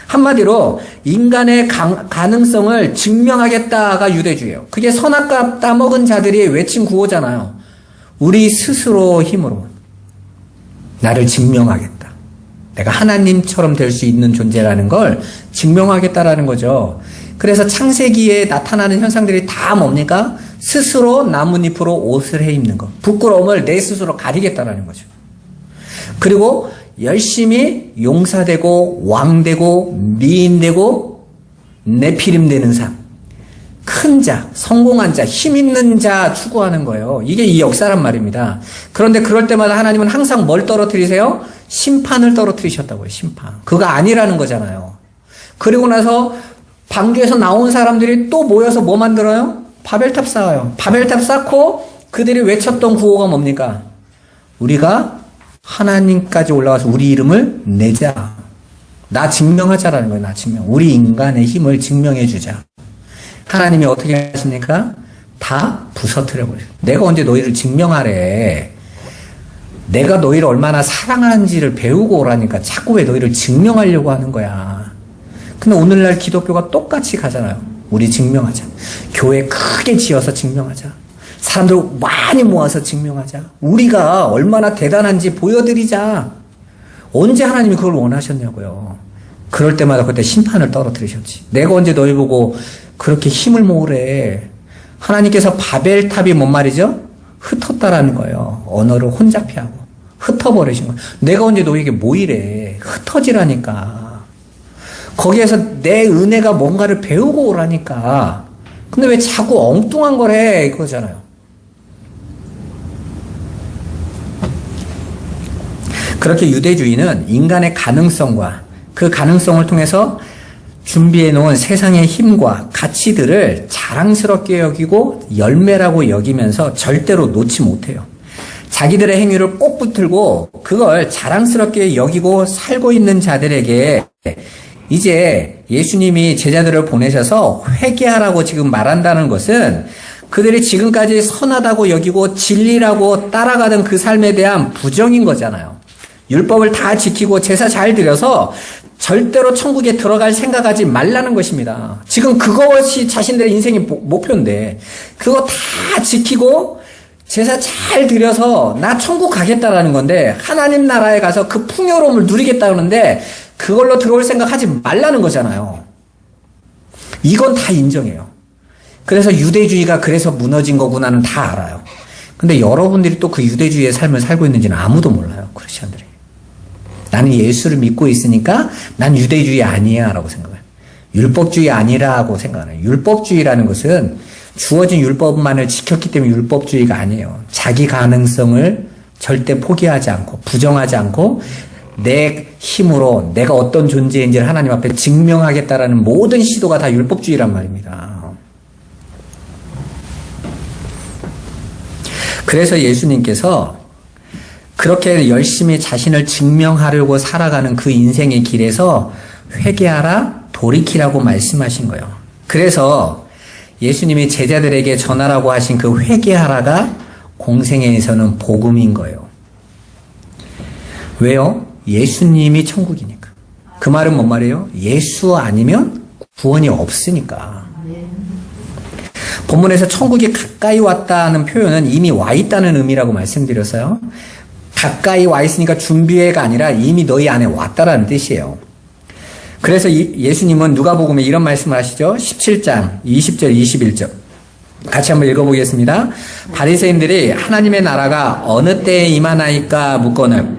한마디로 인간의 가능성을 증명하겠다가 유대주의예요. 그게 선악과 따먹은 자들이 외친 구호잖아요. 우리 스스로 힘으로 나를 증명하겠다. 내가 하나님처럼 될 수 있는 존재라는 걸 증명하겠다라는 거죠. 그래서 창세기에 나타나는 현상들이 다 뭡니까? 스스로 나뭇잎으로 옷을 해입는 것. 부끄러움을 내 스스로 가리겠다라는 거죠. 그리고 열심히 용사되고 왕되고 미인되고 네피림되는 삶, 큰 자, 성공한 자, 힘 있는 자 추구하는 거예요. 이게 이 역사란 말입니다. 그런데 그럴 때마다 하나님은 항상 뭘 떨어뜨리세요? 심판을 떨어뜨리셨다고요. 심판. 그거 아니라는 거잖아요. 그리고 나서 방주에서 나온 사람들이 또 모여서 뭐 만들어요? 바벨탑 쌓아요. 바벨탑 쌓고 그들이 외쳤던 구호가 뭡니까? 우리가 하나님까지 올라가서 우리 이름을 내자. 나 증명하자라는 거예요. 나 증명. 우리 인간의 힘을 증명해 주자. 하나님이 어떻게 하십니까? 다 부서뜨려 버려요. 내가 언제 너희를 증명하래. 내가 너희를 얼마나 사랑하는지를 배우고 오라니까 자꾸 왜 너희를 증명하려고 하는 거야. 근데 오늘날 기독교가 똑같이 가잖아요. 우리 증명하자. 교회 크게 지어서 증명하자. 사람들 많이 모아서 증명하자. 우리가 얼마나 대단한지 보여드리자. 언제 하나님이 그걸 원하셨냐고요. 그럴 때마다 그때 심판을 떨어뜨리셨지. 내가 언제 너희 보고 그렇게 힘을 모으래. 하나님께서 바벨탑이 뭔 말이죠? 흩었다라는 거예요. 언어를 혼잡해하고 흩어버리신 거예요. 내가 언제 너희에게 모이래. 흩어지라니까. 거기에서 내 은혜가 뭔가를 배우고 오라니까. 근데 왜 자꾸 엉뚱한 걸 해? 이거잖아요. 그렇게 유대주의는 인간의 가능성과 그 가능성을 통해서 준비해 놓은 세상의 힘과 가치들을 자랑스럽게 여기고 열매라고 여기면서 절대로 놓지 못해요. 자기들의 행위를 꼭 붙들고 그걸 자랑스럽게 여기고 살고 있는 자들에게 이제 예수님이 제자들을 보내셔서 회개하라고 지금 말한다는 것은 그들이 지금까지 선하다고 여기고 진리라고 따라가던 그 삶에 대한 부정인 거잖아요. 율법을 다 지키고 제사 잘 드려서 절대로 천국에 들어갈 생각하지 말라는 것입니다. 지금 그것이 자신들의 인생의 목표인데 그거 다 지키고 제사 잘 드려서 나 천국 가겠다라는 건데 하나님 나라에 가서 그 풍요로움을 누리겠다는데 그걸로 들어올 생각하지 말라는 거잖아요. 이건 다 인정해요. 그래서 유대주의가 그래서 무너진 거구나는 다 알아요. 근데 여러분들이 또 그 유대주의의 삶을 살고 있는지는 아무도 몰라요. 크리스천들이. 나는 예수를 믿고 있으니까 난 유대주의 아니야 라고 생각해요. 율법주의 아니라고 생각해요. 율법주의라는 것은 주어진 율법만을 지켰기 때문에 율법주의가 아니에요. 자기 가능성을 절대 포기하지 않고 부정하지 않고 내 힘으로 내가 어떤 존재인지를 하나님 앞에 증명하겠다라는 모든 시도가 다 율법주의란 말입니다. 그래서 예수님께서 그렇게 열심히 자신을 증명하려고 살아가는 그 인생의 길에서 회개하라, 돌이키라고 말씀하신 거예요. 그래서 예수님이 제자들에게 전하라고 하신 그 회개하라가 공생애에서는 복음인 거예요. 왜요? 예수님이 천국이니까. 그 말은 뭔 말이에요? 예수 아니면 구원이 없으니까. 본문에서 천국이 가까이 왔다는 표현은 이미 와 있다는 의미라고 말씀드렸어요. 가까이 와 있으니까 준비해가 아니라 이미 너희 안에 왔다라는 뜻이에요. 그래서 예수님은 누가복음에 이런 말씀을 하시죠. 17장 20절 21절 같이 한번 읽어보겠습니다. 바리새인들이 하나님의 나라가 어느 때에 임하나이까 묻거늘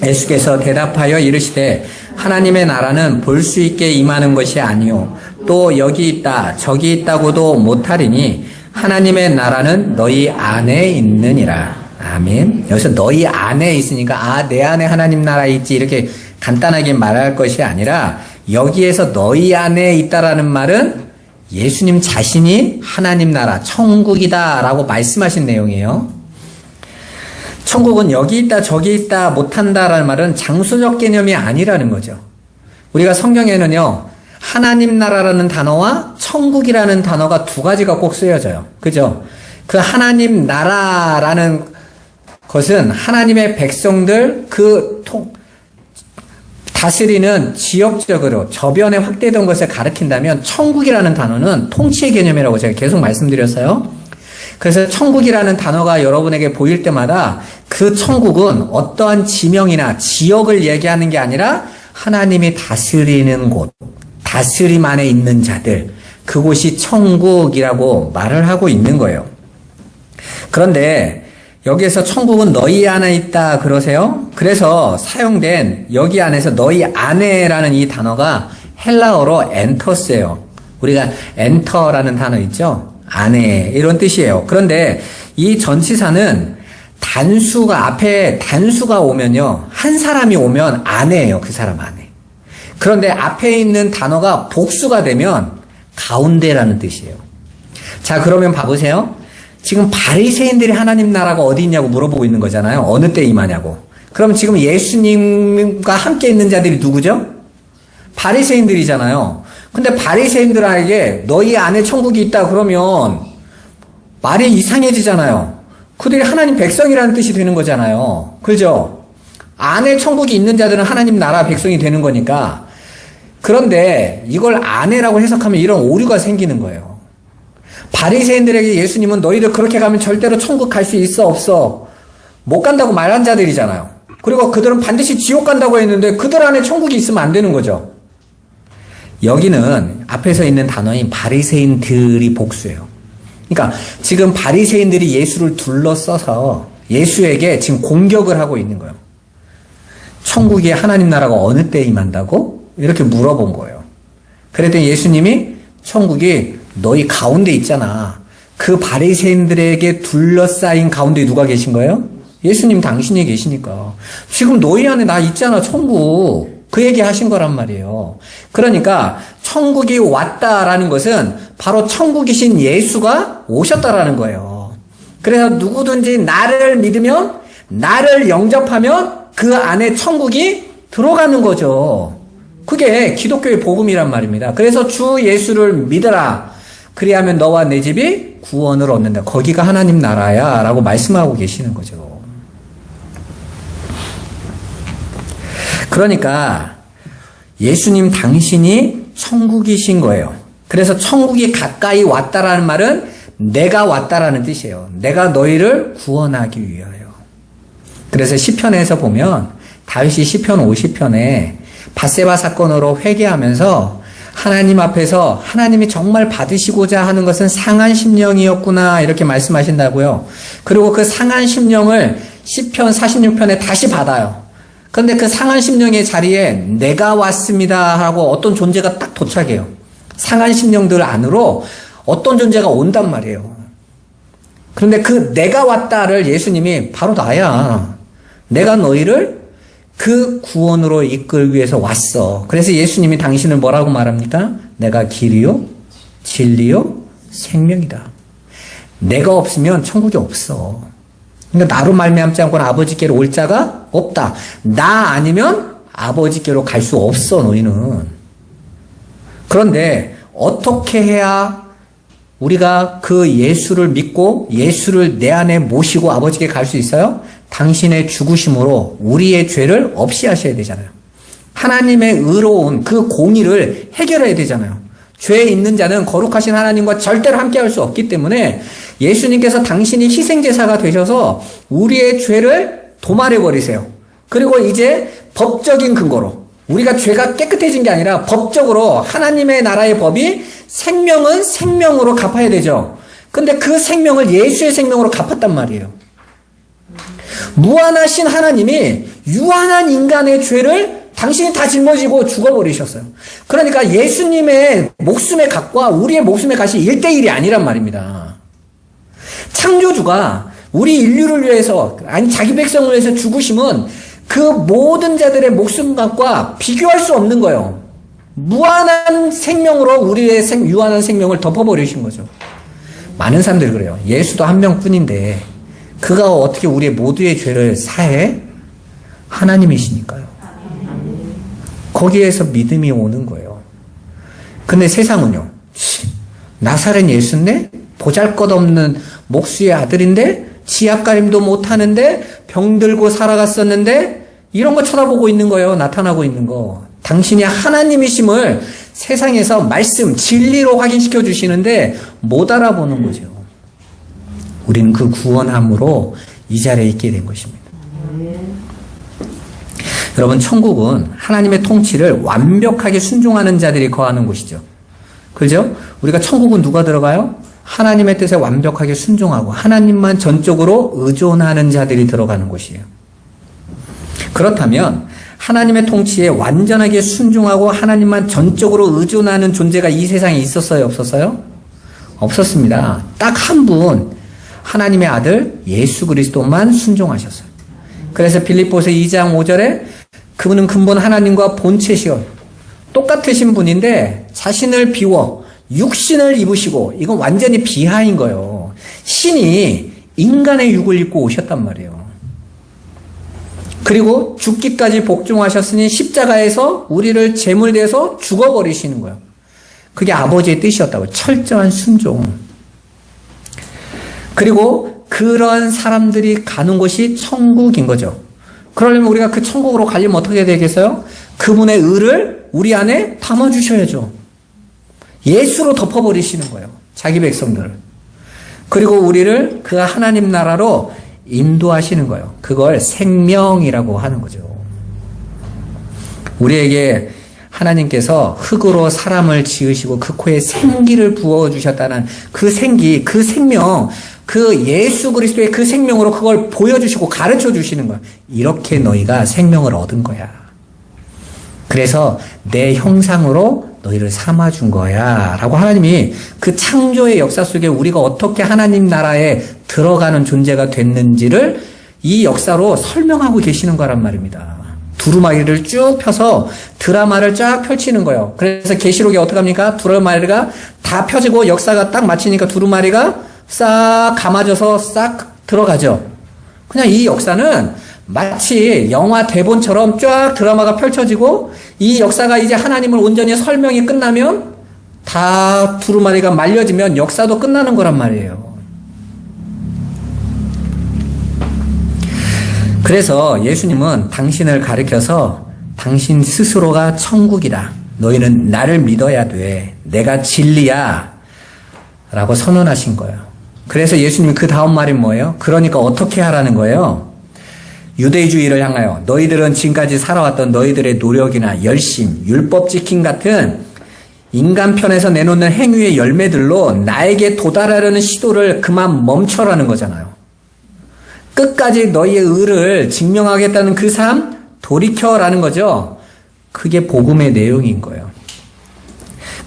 예수께서 대답하여 이르시되 하나님의 나라는 볼 수 있게 임하는 것이 아니요 또 여기 있다 저기 있다고도 못하리니 하나님의 나라는 너희 안에 있느니라. 아멘. 여기서 너희 안에 있으니까 내 안에 하나님 나라 있지 이렇게 간단하게 말할 것이 아니라 여기에서 너희 안에 있다라는 말은 예수님 자신이 하나님 나라 천국이다라고 말씀하신 내용이에요. 천국은 여기 있다 저기 있다 못한다라는 말은 장소적 개념이 아니라는 거죠. 우리가 성경에는요 하나님 나라라는 단어와 천국이라는 단어가 두 가지가 꼭 쓰여져요. 그죠? 그 하나님 나라라는 것은 하나님의 백성들 다스리는 지역적으로 저변에 확대된 것을 가리킨다면 천국이라는 단어는 통치의 개념이라고 제가 계속 말씀드렸어요. 그래서 천국이라는 단어가 여러분에게 보일 때마다 그 천국은 어떠한 지명이나 지역을 얘기하는 게 아니라 하나님이 다스리는 곳, 다스림 안에 있는 자들, 그곳이 천국이라고 말을 하고 있는 거예요. 그런데 여기에서 천국은 너희 안에 있다 그러세요? 그래서 사용된 여기 안에서 너희 안에라는 이 단어가 헬라어로 엔터스예요. 우리가 엔터라는 단어 있죠? 안에 이런 뜻이에요. 그런데 이 전치사는 앞에 단수가 오면요. 한 사람이 오면 안에예요. 그 사람 안에. 그런데 앞에 있는 단어가 복수가 되면 가운데라는 뜻이에요. 자, 그러면 봐보세요. 지금 바리새인들이 하나님 나라가 어디 있냐고 물어보고 있는 거잖아요. 어느 때 임하냐고. 그럼 지금 예수님과 함께 있는 자들이 누구죠? 바리새인들이잖아요. 근데 바리새인들에게 너희 안에 천국이 있다 그러면 말이 이상해지잖아요. 그들이 하나님 백성이라는 뜻이 되는 거잖아요. 그죠? 안에 천국이 있는 자들은 하나님 나라 백성이 되는 거니까. 그런데 이걸 안에라고 해석하면 이런 오류가 생기는 거예요. 바리새인들에게 예수님은 너희들 그렇게 가면 절대로 천국 갈 수 있어 없어 못 간다고 말한 자들이잖아요. 그리고 그들은 반드시 지옥 간다고 했는데 그들 안에 천국이 있으면 안 되는 거죠. 여기는 앞에서 있는 단어인 바리새인들이 복수예요. 그러니까 지금 바리새인들이 예수를 둘러싸서 예수에게 지금 공격을 하고 있는 거예요. 천국이 하나님 나라가 어느 때 임한다고? 이렇게 물어본 거예요. 그랬더니 예수님이 천국이 너희 가운데 있잖아. 그 바리새인들에게 둘러싸인 가운데 누가 계신 거예요? 예수님 당신이 계시니까. 지금 너희 안에 나 있잖아, 천국. 그 얘기 하신 거란 말이에요. 그러니까 천국이 왔다라는 것은 바로 천국이신 예수가 오셨다라는 거예요. 그래서 누구든지 나를 믿으면 나를 영접하면 그 안에 천국이 들어가는 거죠. 그게 기독교의 복음이란 말입니다. 그래서 주 예수를 믿으라. 그리하면 너와 내 집이 구원을 얻는다. 거기가 하나님 나라야 라고 말씀하고 계시는 거죠. 그러니까 예수님 당신이 천국이신 거예요. 그래서 천국이 가까이 왔다라는 말은 내가 왔다라는 뜻이에요. 내가 너희를 구원하기 위하여. 그래서 시편에서 보면 다윗이 시편 50편에 밧세바 사건으로 회개하면서 하나님 앞에서 하나님이 정말 받으시고자 하는 것은 상한 심령이었구나 이렇게 말씀하신다고요. 그리고 그 상한 심령을 시편 46편에 다시 받아요. 그런데 그 상한 심령의 자리에 내가 왔습니다 하고 어떤 존재가 딱 도착해요. 상한 심령들 안으로 어떤 존재가 온단 말이에요. 그런데 그 내가 왔다를 예수님이 바로 나야. 내가 너희를 그 구원으로 이끌기 위해서 왔어. 그래서 예수님이 당신을 뭐라고 말합니까? 내가 길이요, 진리요, 생명이다. 내가 없으면 천국이 없어. 그러니까 나로 말미암지 않고는 아버지께로 올 자가 없다. 나 아니면 아버지께로 갈 수 없어, 너희는. 그런데 어떻게 해야 우리가 그 예수를 믿고 예수를 내 안에 모시고 아버지께 갈 수 있어요? 당신의 죽으심으로 우리의 죄를 없이 하셔야 되잖아요. 하나님의 의로운 그 공의를 해결해야 되잖아요. 죄에 있는 자는 거룩하신 하나님과 절대로 함께할 수 없기 때문에 예수님께서 당신이 희생제사가 되셔서 우리의 죄를 도말해버리세요. 그리고 이제 법적인 근거로 우리가 죄가 깨끗해진 게 아니라 법적으로 하나님의 나라의 법이 생명은 생명으로 갚아야 되죠. 근데 그 생명을 예수의 생명으로 갚았단 말이에요. 무한하신 하나님이 유한한 인간의 죄를 당신이 다 짊어지고 죽어버리셨어요. 그러니까 예수님의 목숨의 값과 우리의 목숨의 값이 1대1이 아니란 말입니다. 창조주가 우리 인류를 위해서, 아니 자기 백성을 위해서 죽으심은 그 모든 자들의 목숨값과 비교할 수 없는 거예요. 무한한 생명으로 우리의 유한한 생명을 덮어버리신 거죠. 많은 사람들이 그래요. 예수도 한 명뿐인데 그가 어떻게 우리의 모두의 죄를 사해? 하나님이시니까요. 거기에서 믿음이 오는 거예요. 근데 세상은요. 나사렛 예수인데 보잘것없는 목수의 아들인데 지압가림도 못하는데 병들고 살아갔었는데 이런 거 쳐다보고 있는 거예요. 나타나고 있는 거. 당신이 하나님이심을 세상에서 말씀, 진리로 확인시켜 주시는데 못 알아보는 거죠. 우리는 그 구원함으로 이 자리에 있게 된 것입니다. 여러분, 천국은 하나님의 통치를 완벽하게 순종하는 자들이 거하는 곳이죠. 그죠? 우리가 천국은 누가 들어가요? 하나님의 뜻에 완벽하게 순종하고 하나님만 전적으로 의존하는 자들이 들어가는 곳이에요. 그렇다면 하나님의 통치에 완전하게 순종하고 하나님만 전적으로 의존하는 존재가 이 세상에 있었어요? 없었어요? 없었습니다. 딱 한 분, 하나님의 아들 예수 그리스도만 순종하셨어요. 그래서 빌립보서 2장 5절에 그분은 근본 하나님과 본체시요 똑같으신 분인데 자신을 비워 육신을 입으시고, 이건 완전히 비하인 거예요. 신이 인간의 육을 입고 오셨단 말이에요. 그리고 죽기까지 복종하셨으니 십자가에서 우리를 제물대서 죽어버리시는 거예요. 그게 아버지의 뜻이었다고. 철저한 순종. 그리고 그런 사람들이 가는 곳이 천국인 거죠. 그러려면 우리가 그 천국으로 가려면 어떻게 되겠어요? 그분의 의를 우리 안에 담아주셔야죠. 예수로 덮어버리시는 거예요. 자기 백성들을. 그리고 우리를 그 하나님 나라로 인도하시는 거예요. 그걸 생명이라고 하는 거죠. 우리에게 하나님께서 흙으로 사람을 지으시고 그 코에 생기를 부어주셨다는 그 생기, 그 생명, 그 예수 그리스도의 그 생명으로 그걸 보여주시고 가르쳐 주시는 거예요. 이렇게 너희가 생명을 얻은 거야. 그래서 내 형상으로 너희를 삼아준 거야 라고 하나님이 그 창조의 역사 속에 우리가 어떻게 하나님 나라에 들어가는 존재가 됐는지를 이 역사로 설명하고 계시는 거란 말입니다. 두루마리를 쭉 펴서 드라마를 쫙 펼치는 거예요. 그래서 계시록에 어떻게 합니까? 두루마리가 다 펴지고 역사가 딱 마치니까 두루마리가 싹 감아져서 싹 들어가죠. 그냥 이 역사는 마치 영화 대본처럼 쫙 드라마가 펼쳐지고 이 역사가 이제 하나님을 온전히 설명이 끝나면 다 두루마리가 말려지면 역사도 끝나는 거란 말이에요. 그래서 예수님은 당신을 가리켜서 당신 스스로가 천국이다. 너희는 나를 믿어야 돼. 내가 진리야. 라고 선언하신 거예요. 그래서 예수님이 그 다음 말이 뭐예요? 그러니까 어떻게 하라는 거예요? 유대주의를 향하여 너희들은 지금까지 살아왔던 너희들의 노력이나 열심, 율법 지킴 같은 인간 편에서 내놓는 행위의 열매들로 나에게 도달하려는 시도를 그만 멈춰라는 거잖아요. 끝까지 너희의 의를 증명하겠다는 그 삶 돌이켜라는 거죠. 그게 복음의 내용인 거예요.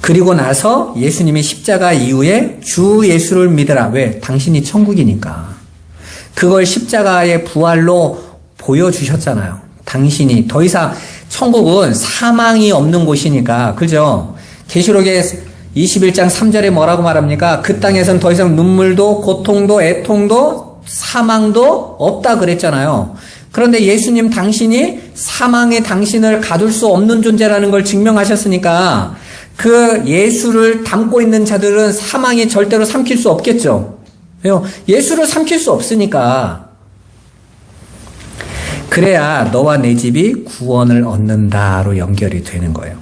그리고 나서 예수님이 십자가 이후에 주 예수를 믿으라. 왜? 당신이 천국이니까. 그걸 십자가의 부활로 보여주셨잖아요. 당신이 더 이상 천국은 사망이 없는 곳이니까. 그죠? 계시록의 21장 3절에 뭐라고 말합니까? 그 땅에선 더 이상 눈물도 고통도 애통도 사망도 없다 그랬잖아요. 그런데 예수님 당신이 사망의 당신을 가둘 수 없는 존재라는 걸 증명하셨으니까 그 예수를 담고 있는 자들은 사망이 절대로 삼킬 수 없겠죠. 왜요? 예수를 삼킬 수 없으니까. 그래야 너와 내 집이 구원을 얻는다로 연결이 되는 거예요.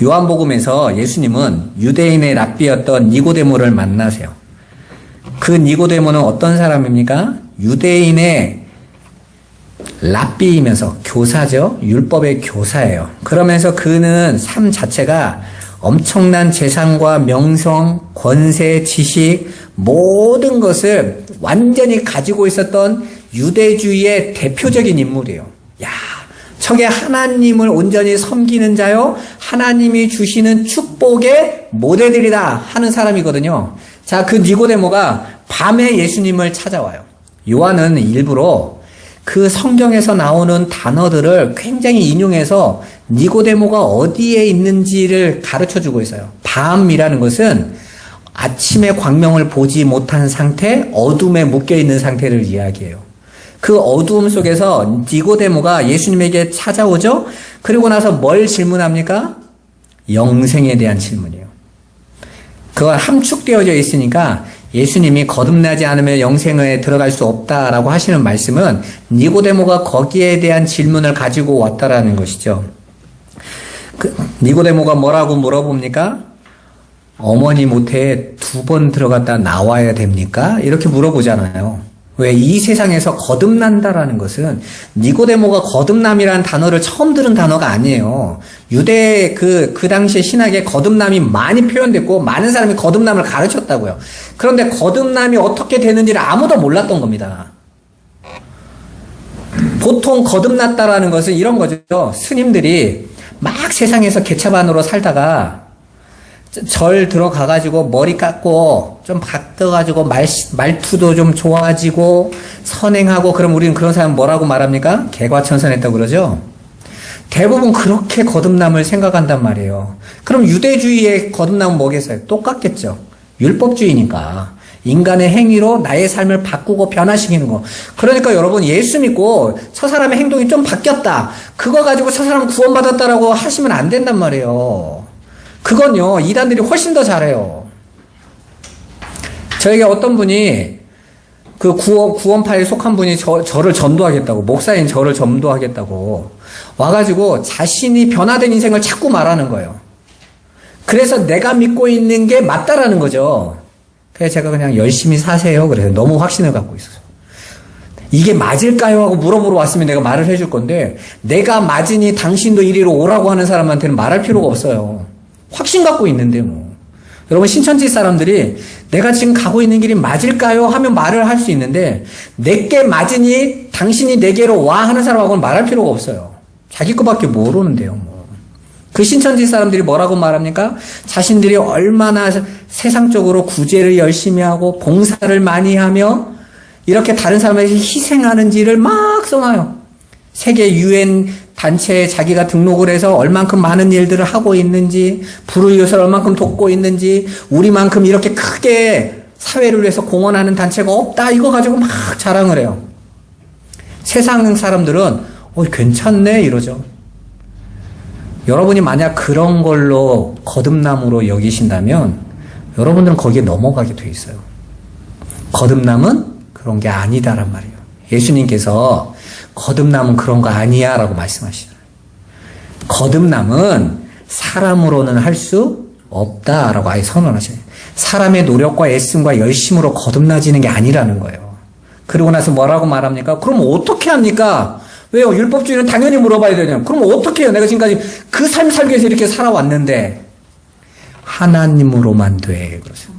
요한복음에서 예수님은 유대인의 랍비였던 니고데모를 만나세요. 그 니고데모는 어떤 사람입니까? 유대인의 랍비이면서 교사죠. 율법의 교사예요. 그러면서 그는 삶 자체가 엄청난 재산과 명성, 권세, 지식 모든 것을 완전히 가지고 있었던 유대주의의 대표적인 인물이에요. 야, 저게 하나님을 온전히 섬기는 자요, 하나님이 주시는 축복의 모델들이다 하는 사람이거든요. 자, 그 니고데모가 밤에 예수님을 찾아와요. 요한은 일부러 그 성경에서 나오는 단어들을 굉장히 인용해서 니고데모가 어디에 있는지를 가르쳐주고 있어요. 밤이라는 것은 아침의 광명을 보지 못한 상태, 어둠에 묶여있는 상태를 이야기해요. 그 어두움 속에서 니고데모가 예수님에게 찾아오죠. 그리고 나서 뭘 질문합니까? 영생에 대한 질문이에요. 그건 함축되어져 있으니까 예수님이 거듭나지 않으면 영생에 들어갈 수 없다라고 하시는 말씀은 니고데모가 거기에 대한 질문을 가지고 왔다라는 것이죠. 니고데모가 뭐라고 물어봅니까? 어머니 모태에 2번 들어갔다 나와야 됩니까? 이렇게 물어보잖아요. 왜? 이 세상에서 거듭난다라는 것은 니고데모가 거듭남이라는 단어를 처음 들은 단어가 아니에요. 유대 그 당시의 신학에 거듭남이 많이 표현됐고 많은 사람이 거듭남을 가르쳤다고요. 그런데 거듭남이 어떻게 되는지를 아무도 몰랐던 겁니다. 보통 거듭났다라는 것은 이런 거죠. 스님들이 막 세상에서 개차반으로 살다가 절 들어가가지고 머리 깎고 좀 바꿔가지고 말투도 좀 좋아지고 선행하고, 그럼 우리는 그런 사람 뭐라고 말합니까? 개과천선했다고 그러죠. 대부분 그렇게 거듭남을 생각한단 말이에요. 그럼 유대주의의 거듭남은 뭐겠어요? 똑같겠죠. 율법주의니까 인간의 행위로 나의 삶을 바꾸고 변화시키는 거. 그러니까 여러분, 예수 믿고 저 사람의 행동이 좀 바뀌었다, 그거 가지고 저 사람 구원받았다라고 하시면 안 된단 말이에요. 그건요, 이단들이 훨씬 더 잘해요. 저에게 어떤 분이 그 구원파에 속한 분이 저를 전도하겠다고, 목사인 저를 전도하겠다고 와가지고 자신이 변화된 인생을 자꾸 말하는 거예요. 그래서 내가 믿고 있는 게 맞다라는 거죠. 그래서 제가 그냥 열심히 사세요. 그래서 너무 확신을 갖고 있어요. 이게 맞을까요? 하고 물어보러 왔으면 내가 말을 해줄 건데, 내가 맞으니 당신도 이리로 오라고 하는 사람한테는 말할 필요가 없어요. 확신 갖고 있는데 뭐. 여러분, 신천지 사람들이 내가 지금 가고 있는 길이 맞을까요? 하면 말을 할 수 있는데, 내게 맞으니 당신이 내게로 와 하는 사람하고는 말할 필요가 없어요. 자기 거밖에 모르는데요. 뭐. 그 신천지 사람들이 뭐라고 말합니까? 자신들이 얼마나 세상적으로 구제를 열심히 하고 봉사를 많이 하며 이렇게 다른 사람에게 희생하는지를 막 써놔요. 세계 유엔 단체에 자기가 등록을 해서 얼만큼 많은 일들을 하고 있는지, 불우이웃을 얼만큼 돕고 있는지, 우리만큼 이렇게 크게 사회를 위해서 공헌하는 단체가 없다, 이거 가지고 막 자랑을 해요. 세상 사람들은 괜찮네 이러죠. 여러분이 만약 그런 걸로 거듭남으로 여기신다면 여러분들은 거기에 넘어가게 돼 있어요. 거듭남은 그런 게 아니다란 말이에요. 예수님께서 거듭남은 그런 거 아니야 라고 말씀하시잖아요. 거듭남은 사람으로는 할 수 없다라고 아예 선언하셔요. 사람의 노력과 애씀과 열심으로 거듭나지는 게 아니라는 거예요. 그러고 나서 뭐라고 말합니까? 그럼 어떻게 합니까? 왜요? 율법주의는 당연히 물어봐야 되냐? 그럼 어떻게 해요? 내가 지금까지 그 삶 살기 위해서 이렇게 살아왔는데 하나님으로만 돼. 그러죠.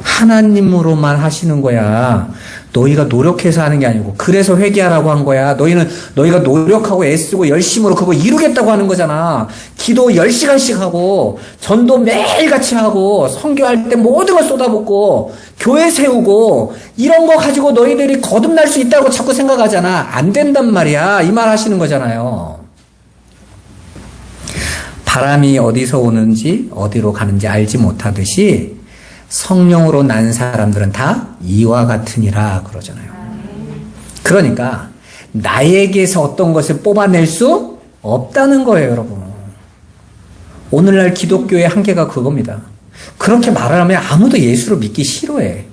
하나님으로만 하시는 거야. 너희가 노력해서 하는 게 아니고 그래서 회개하라고 한 거야. 너희가 노력하고 애쓰고 열심으로 그거 이루겠다고 하는 거잖아. 기도 10시간씩 하고 전도 매일같이 하고 선교할 때 모든 걸 쏟아붓고 교회 세우고 이런 거 가지고 너희들이 거듭날 수 있다고 자꾸 생각하잖아. 안 된단 말이야. 이 말 하시는 거잖아요. 바람이 어디서 오는지 어디로 가는지 알지 못하듯이 성령으로 난 사람들은 다 이와 같으니라 그러잖아요. 그러니까 나에게서 어떤 것을 뽑아낼 수 없다는 거예요, 여러분. 오늘날 기독교의 한계가 그겁니다. 그렇게 말을 하면 아무도 예수를 믿기 싫어해.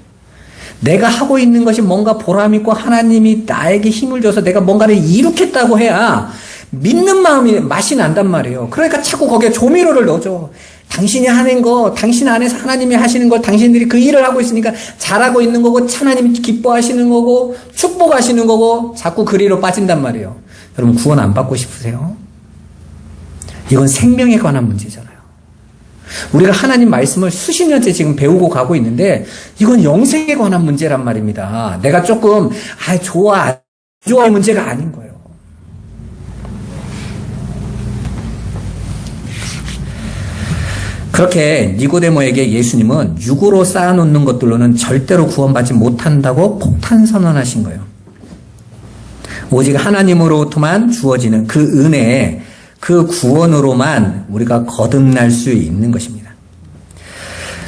내가 하고 있는 것이 뭔가 보람있고 하나님이 나에게 힘을 줘서 내가 뭔가를 이룩했다고 해야 믿는 마음이 맛이 난단 말이에요. 그러니까 자꾸 거기에 조미료를 넣어줘. 당신이 하는 거, 당신 안에서 하나님이 하시는 걸 당신들이 그 일을 하고 있으니까 잘하고 있는 거고 하나님이 기뻐하시는 거고 축복하시는 거고 자꾸 그리로 빠진단 말이에요. 여러분 구원 안 받고 싶으세요? 이건 생명에 관한 문제잖아요. 우리가 하나님 말씀을 수십 년째 지금 배우고 가고 있는데 이건 영생에 관한 문제란 말입니다. 내가 조금 좋아 안 좋아의 문제가 아닌 거예요. 그렇게 니고데모에게 예수님은 육으로 쌓아놓는 것들로는 절대로 구원받지 못한다고 폭탄 선언하신 거예요. 오직 하나님으로부터만 주어지는 그 은혜, 그 구원으로만 우리가 거듭날 수 있는 것입니다.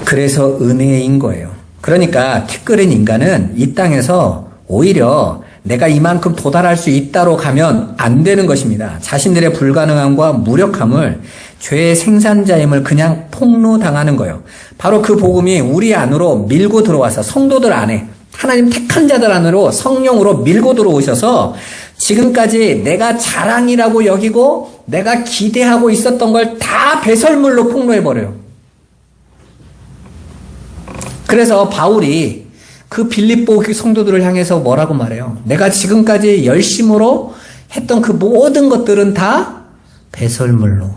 그래서 은혜인 거예요. 그러니까 티끌인 인간은 이 땅에서 오히려 내가 이만큼 도달할 수 있다로 가면 안 되는 것입니다. 자신들의 불가능함과 무력함을 죄의 생산자임을 그냥 폭로당하는 거예요. 바로 그 복음이 우리 안으로 밀고 들어와서 성도들 안에 하나님 택한 자들 안으로 성령으로 밀고 들어오셔서 지금까지 내가 자랑이라고 여기고 내가 기대하고 있었던 걸 다 배설물로 폭로해버려요. 그래서 바울이 그 빌립보 성도들을 향해서 뭐라고 말해요? 내가 지금까지 열심으로 했던 그 모든 것들은 다 배설물로.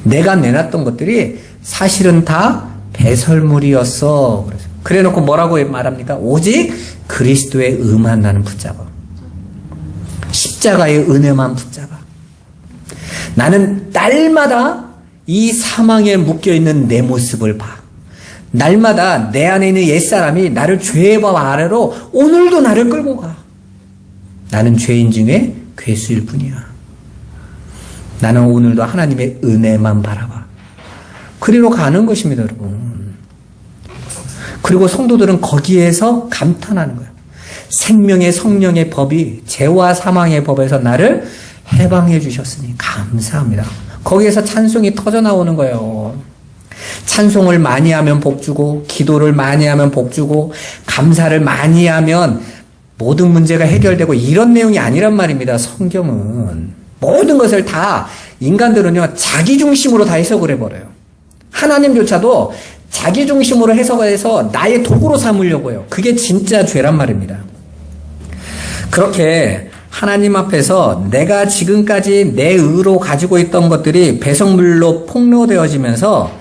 내가 내놨던 것들이 사실은 다 배설물이었어. 그래 놓고 뭐라고 말합니까? 오직 그리스도의 의만 나는 붙잡아. 십자가의 은혜만 붙잡아. 나는 날마다 이 사망에 묶여있는 내 모습을 봐. 날마다 내 안에 있는 옛사람이 나를 죄의 법 아래로 오늘도 나를 끌고 가. 나는 죄인 중에 괴수일 뿐이야. 나는 오늘도 하나님의 은혜만 바라봐. 그리로 가는 것입니다, 여러분. 그리고 성도들은 거기에서 감탄하는 거예요. 생명의 성령의 법이 죄와 사망의 법에서 나를 해방해 주셨으니 감사합니다. 거기에서 찬송이 터져 나오는 거예요. 찬송을 많이 하면 복 주고 기도를 많이 하면 복 주고 감사를 많이 하면 모든 문제가 해결되고 이런 내용이 아니란 말입니다. 성경은 모든 것을 다 인간들은요 자기 중심으로 다 해석을 해버려요. 하나님조차도 자기 중심으로 해석을 해서 나의 도구로 삼으려고 해요. 그게 진짜 죄란 말입니다. 그렇게 하나님 앞에서 내가 지금까지 내 의로 가지고 있던 것들이 배설물로 폭로되어지면서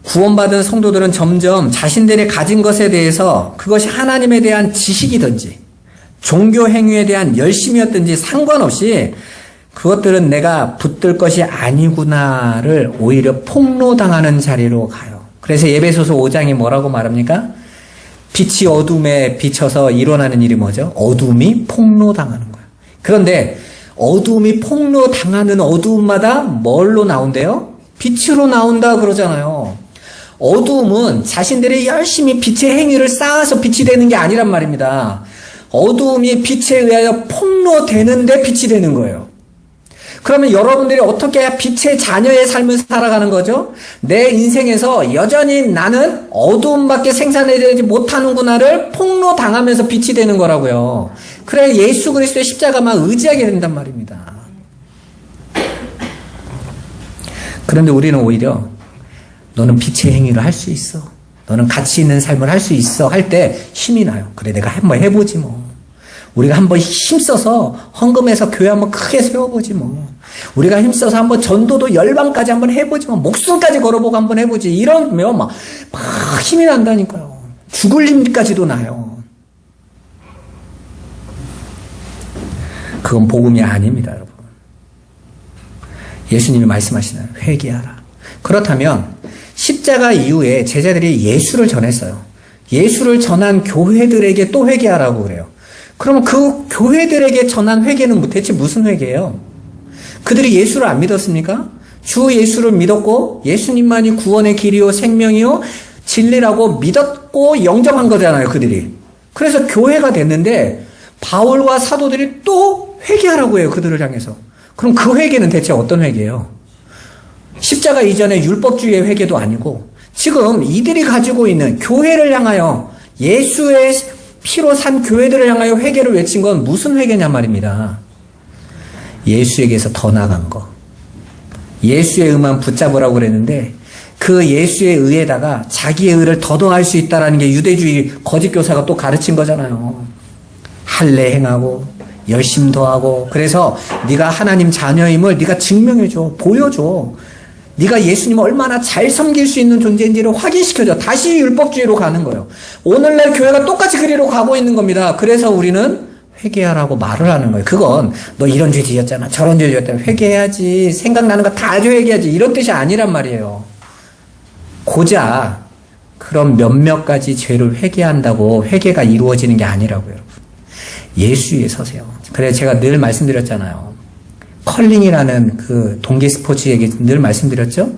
구원받은 성도들은 점점 자신들이 가진 것에 대해서 그것이 하나님에 대한 지식이든지 종교 행위에 대한 열심이었든지 상관없이 그것들은 내가 붙들 것이 아니구나를 오히려 폭로당하는 자리로 가요. 그래서 에베소서 5장이 뭐라고 말합니까? 빛이 어둠에 비쳐서 일어나는 일이 뭐죠? 어둠이 폭로당하는 거예요. 그런데 어둠이 폭로당하는 어두움마다 뭘로 나온대요? 빛으로 나온다 그러잖아요. 어두움은 자신들이 열심히 빛의 행위를 쌓아서 빛이 되는 게 아니란 말입니다. 어두움이 빛에 의하여 폭로되는데 빛이 되는 거예요. 그러면 여러분들이 어떻게 해야 빛의 자녀의 삶을 살아가는 거죠? 내 인생에서 여전히 나는 어두움밖에 생산해내지 못하는구나를 폭로당하면서 빛이 되는 거라고요. 그래 예수 그리스도의 십자가만 의지하게 된단 말입니다. 그런데 우리는 오히려 너는 빛의 행위를 할 수 있어. 너는 가치 있는 삶을 할 수 있어. 할 때 힘이 나요. 그래 내가 한번 해보지 뭐. 우리가 한번 힘써서 헌금해서 교회 한번 크게 세워보지 뭐. 우리가 힘써서 한번 전도도 열방까지 한번 해보지 뭐. 목숨까지 걸어보고 한번 해보지. 이러면 막 힘이 난다니까요. 죽을 힘까지도 나요. 그건 복음이 아닙니다, 여러분. 예수님이 말씀하시나요? 회개하라. 그렇다면 십자가 이후에 제자들이 예수를 전했어요. 예수를 전한 교회들에게 또 회개하라고 그래요. 그러면 그 교회들에게 전한 회개는 대체 무슨 회개예요? 그들이 예수를 안 믿었습니까? 주 예수를 믿었고 예수님만이 구원의 길이요 생명이요 진리라고 믿었고 영접한 거잖아요, 그들이. 그래서 교회가 됐는데 바울과 사도들이 또 회개하라고 해요, 그들을 향해서. 그럼 그 회개는 대체 어떤 회개예요? 십자가 이전의 율법주의의 회개도 아니고 지금 이들이 가지고 있는 교회를 향하여 예수의 피로 산 교회들을 향하여 회개를 외친 건 무슨 회개냐 말입니다. 예수에게서 더 나간 거. 예수의 의만 붙잡으라고 그랬는데 그 예수의 의에다가 자기의 의를 더더할 수 있다는 게 유대주의 거짓 교사가 또 가르친 거잖아요. 할례 행하고 열심 더하고 그래서 네가 하나님 자녀임을 네가 증명해줘. 보여줘. 네가 예수님을 얼마나 잘 섬길 수 있는 존재인지를 확인시켜줘. 다시 율법주의로 가는 거예요. 오늘날 교회가 똑같이 그리로 가고 있는 겁니다. 그래서 우리는 회개하라고 말을 하는 거예요. 그건 너 이런 죄 지었잖아. 저런 죄 지었잖아. 회개해야지. 생각나는 거 다 회개해야지. 이런 뜻이 아니란 말이에요. 고작 그런 몇몇 가지 죄를 회개한다고 회개가 이루어지는 게 아니라고요. 여러분. 예수 위에 서세요. 그래서 제가 늘 말씀드렸잖아요. 컬링이라는 그 동계 스포츠 얘기 늘 말씀드렸죠?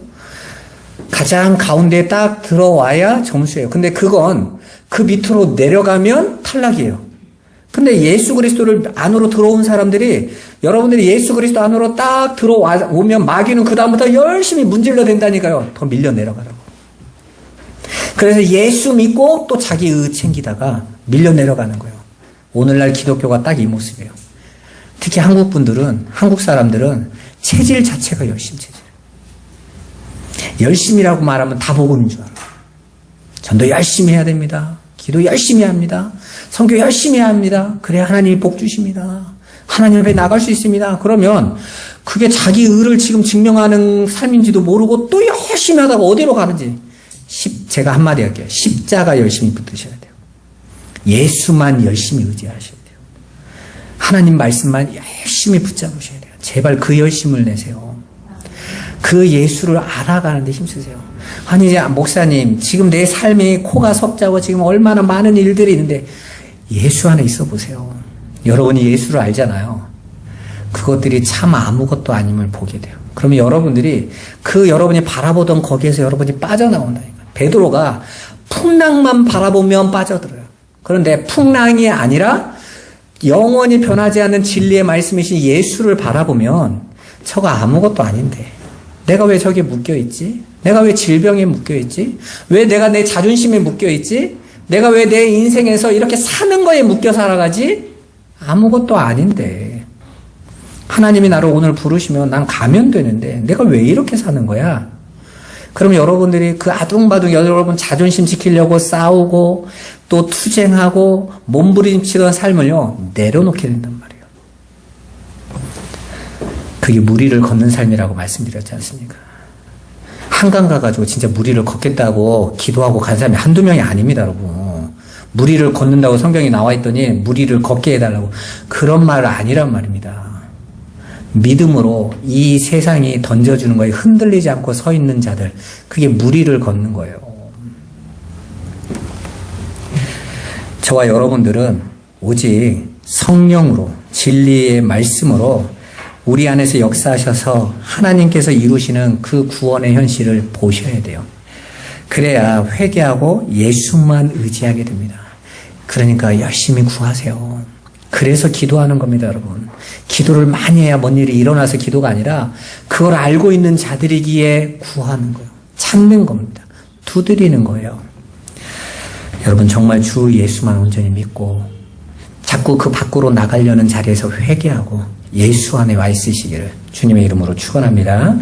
가장 가운데에 딱 들어와야 점수예요. 근데 그건 그 밑으로 내려가면 탈락이에요. 근데 예수 그리스도를 안으로 들어온 사람들이 여러분들이 예수 그리스도 안으로 딱 들어오면 마귀는 그 다음부터 열심히 문질러 댄다니까요. 더 밀려 내려가라고. 그래서 예수 믿고 또 자기 의 챙기다가 밀려 내려가는 거예요. 오늘날 기독교가 딱 이 모습이에요. 특히 한국 사람들은 체질 자체가 열심 체질. 열심이라고 말하면 다 복음인 줄 알아요. 전도 열심히 해야 됩니다. 기도 열심히 합니다. 선교 열심히 해야 합니다. 그래야 하나님이 복 주십니다. 하나님 앞에 나갈 수 있습니다. 그러면 그게 자기 의를 지금 증명하는 삶인지도 모르고 또 열심히 하다가 어디로 가는지. 제가 한마디 할게요. 십자가 열심히 붙드셔야 돼요. 예수만 열심히 의지하셔야 돼요. 하나님 말씀만 열심히 붙잡으셔야 돼요. 제발 그 열심을 내세요. 그 예수를 알아가는 데 힘쓰세요. 아니 이제 목사님 지금 내 삶이 코가 석자고 지금 얼마나 많은 일들이 있는데 예수 안에 있어 보세요. 여러분이 예수를 알잖아요. 그것들이 참 아무것도 아님을 보게 돼요. 그러면 여러분들이 그 여러분이 바라보던 거기에서 여러분이 빠져나온다니까요. 베드로가 풍랑만 바라보면 빠져들어요. 그런데 풍랑이 아니라 영원히 변하지 않는 진리의 말씀이신 예수를 바라보면 저거 아무것도 아닌데 내가 왜 저기에 묶여있지? 내가 왜 질병에 묶여있지? 왜 내가 내 자존심에 묶여있지? 내가 왜 내 인생에서 이렇게 사는 거에 묶여 살아가지? 아무것도 아닌데 하나님이 나를 오늘 부르시면 난 가면 되는데 내가 왜 이렇게 사는 거야? 그럼 여러분들이 그 아둥바둥 여러분 자존심 지키려고 싸우고 또 투쟁하고 몸부림치던 삶을요 내려놓게 된단 말이에요. 그게 무리를 걷는 삶이라고 말씀드렸지 않습니까? 한강 가가지고 진짜 무리를 걷겠다고 기도하고 간 사람이 한두 명이 아닙니다, 여러분. 무리를 걷는다고 성경에 나와 있더니 무리를 걷게 해달라고 그런 말 아니란 말입니다. 믿음으로 이 세상이 던져주는 거에 흔들리지 않고 서 있는 자들, 그게 무리를 걷는 거예요. 저와 여러분들은 오직 성령으로 진리의 말씀으로 우리 안에서 역사하셔서 하나님께서 이루시는 그 구원의 현실을 보셔야 돼요. 그래야 회개하고 예수만 의지하게 됩니다. 그러니까 열심히 구하세요. 그래서 기도하는 겁니다, 여러분. 기도를 많이 해야 뭔 일이 일어나서 기도가 아니라 그걸 알고 있는 자들이기에 구하는 거예요. 찾는 겁니다. 두드리는 거예요. 여러분 정말 주 예수만 온전히 믿고 자꾸 그 밖으로 나가려는 자리에서 회개하고 예수 안에 와 있으시기를 주님의 이름으로 축원합니다.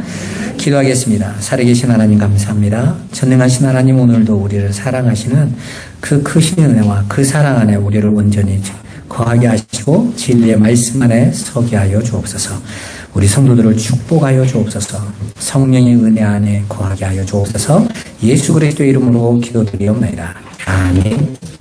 기도하겠습니다. 살아계신 하나님 감사합니다. 전능하신 하나님 오늘도 우리를 사랑하시는 그 크신 은혜와 그 사랑 안에 우리를 온전히 거하게 하시고 진리의 말씀 안에 서게 하여 주옵소서. 우리 성도들을 축복하여 주옵소서. 성령의 은혜 안에 거하게 하여 주옵소서. 예수 그리스도의 이름으로 기도드리옵나이다. 아멘.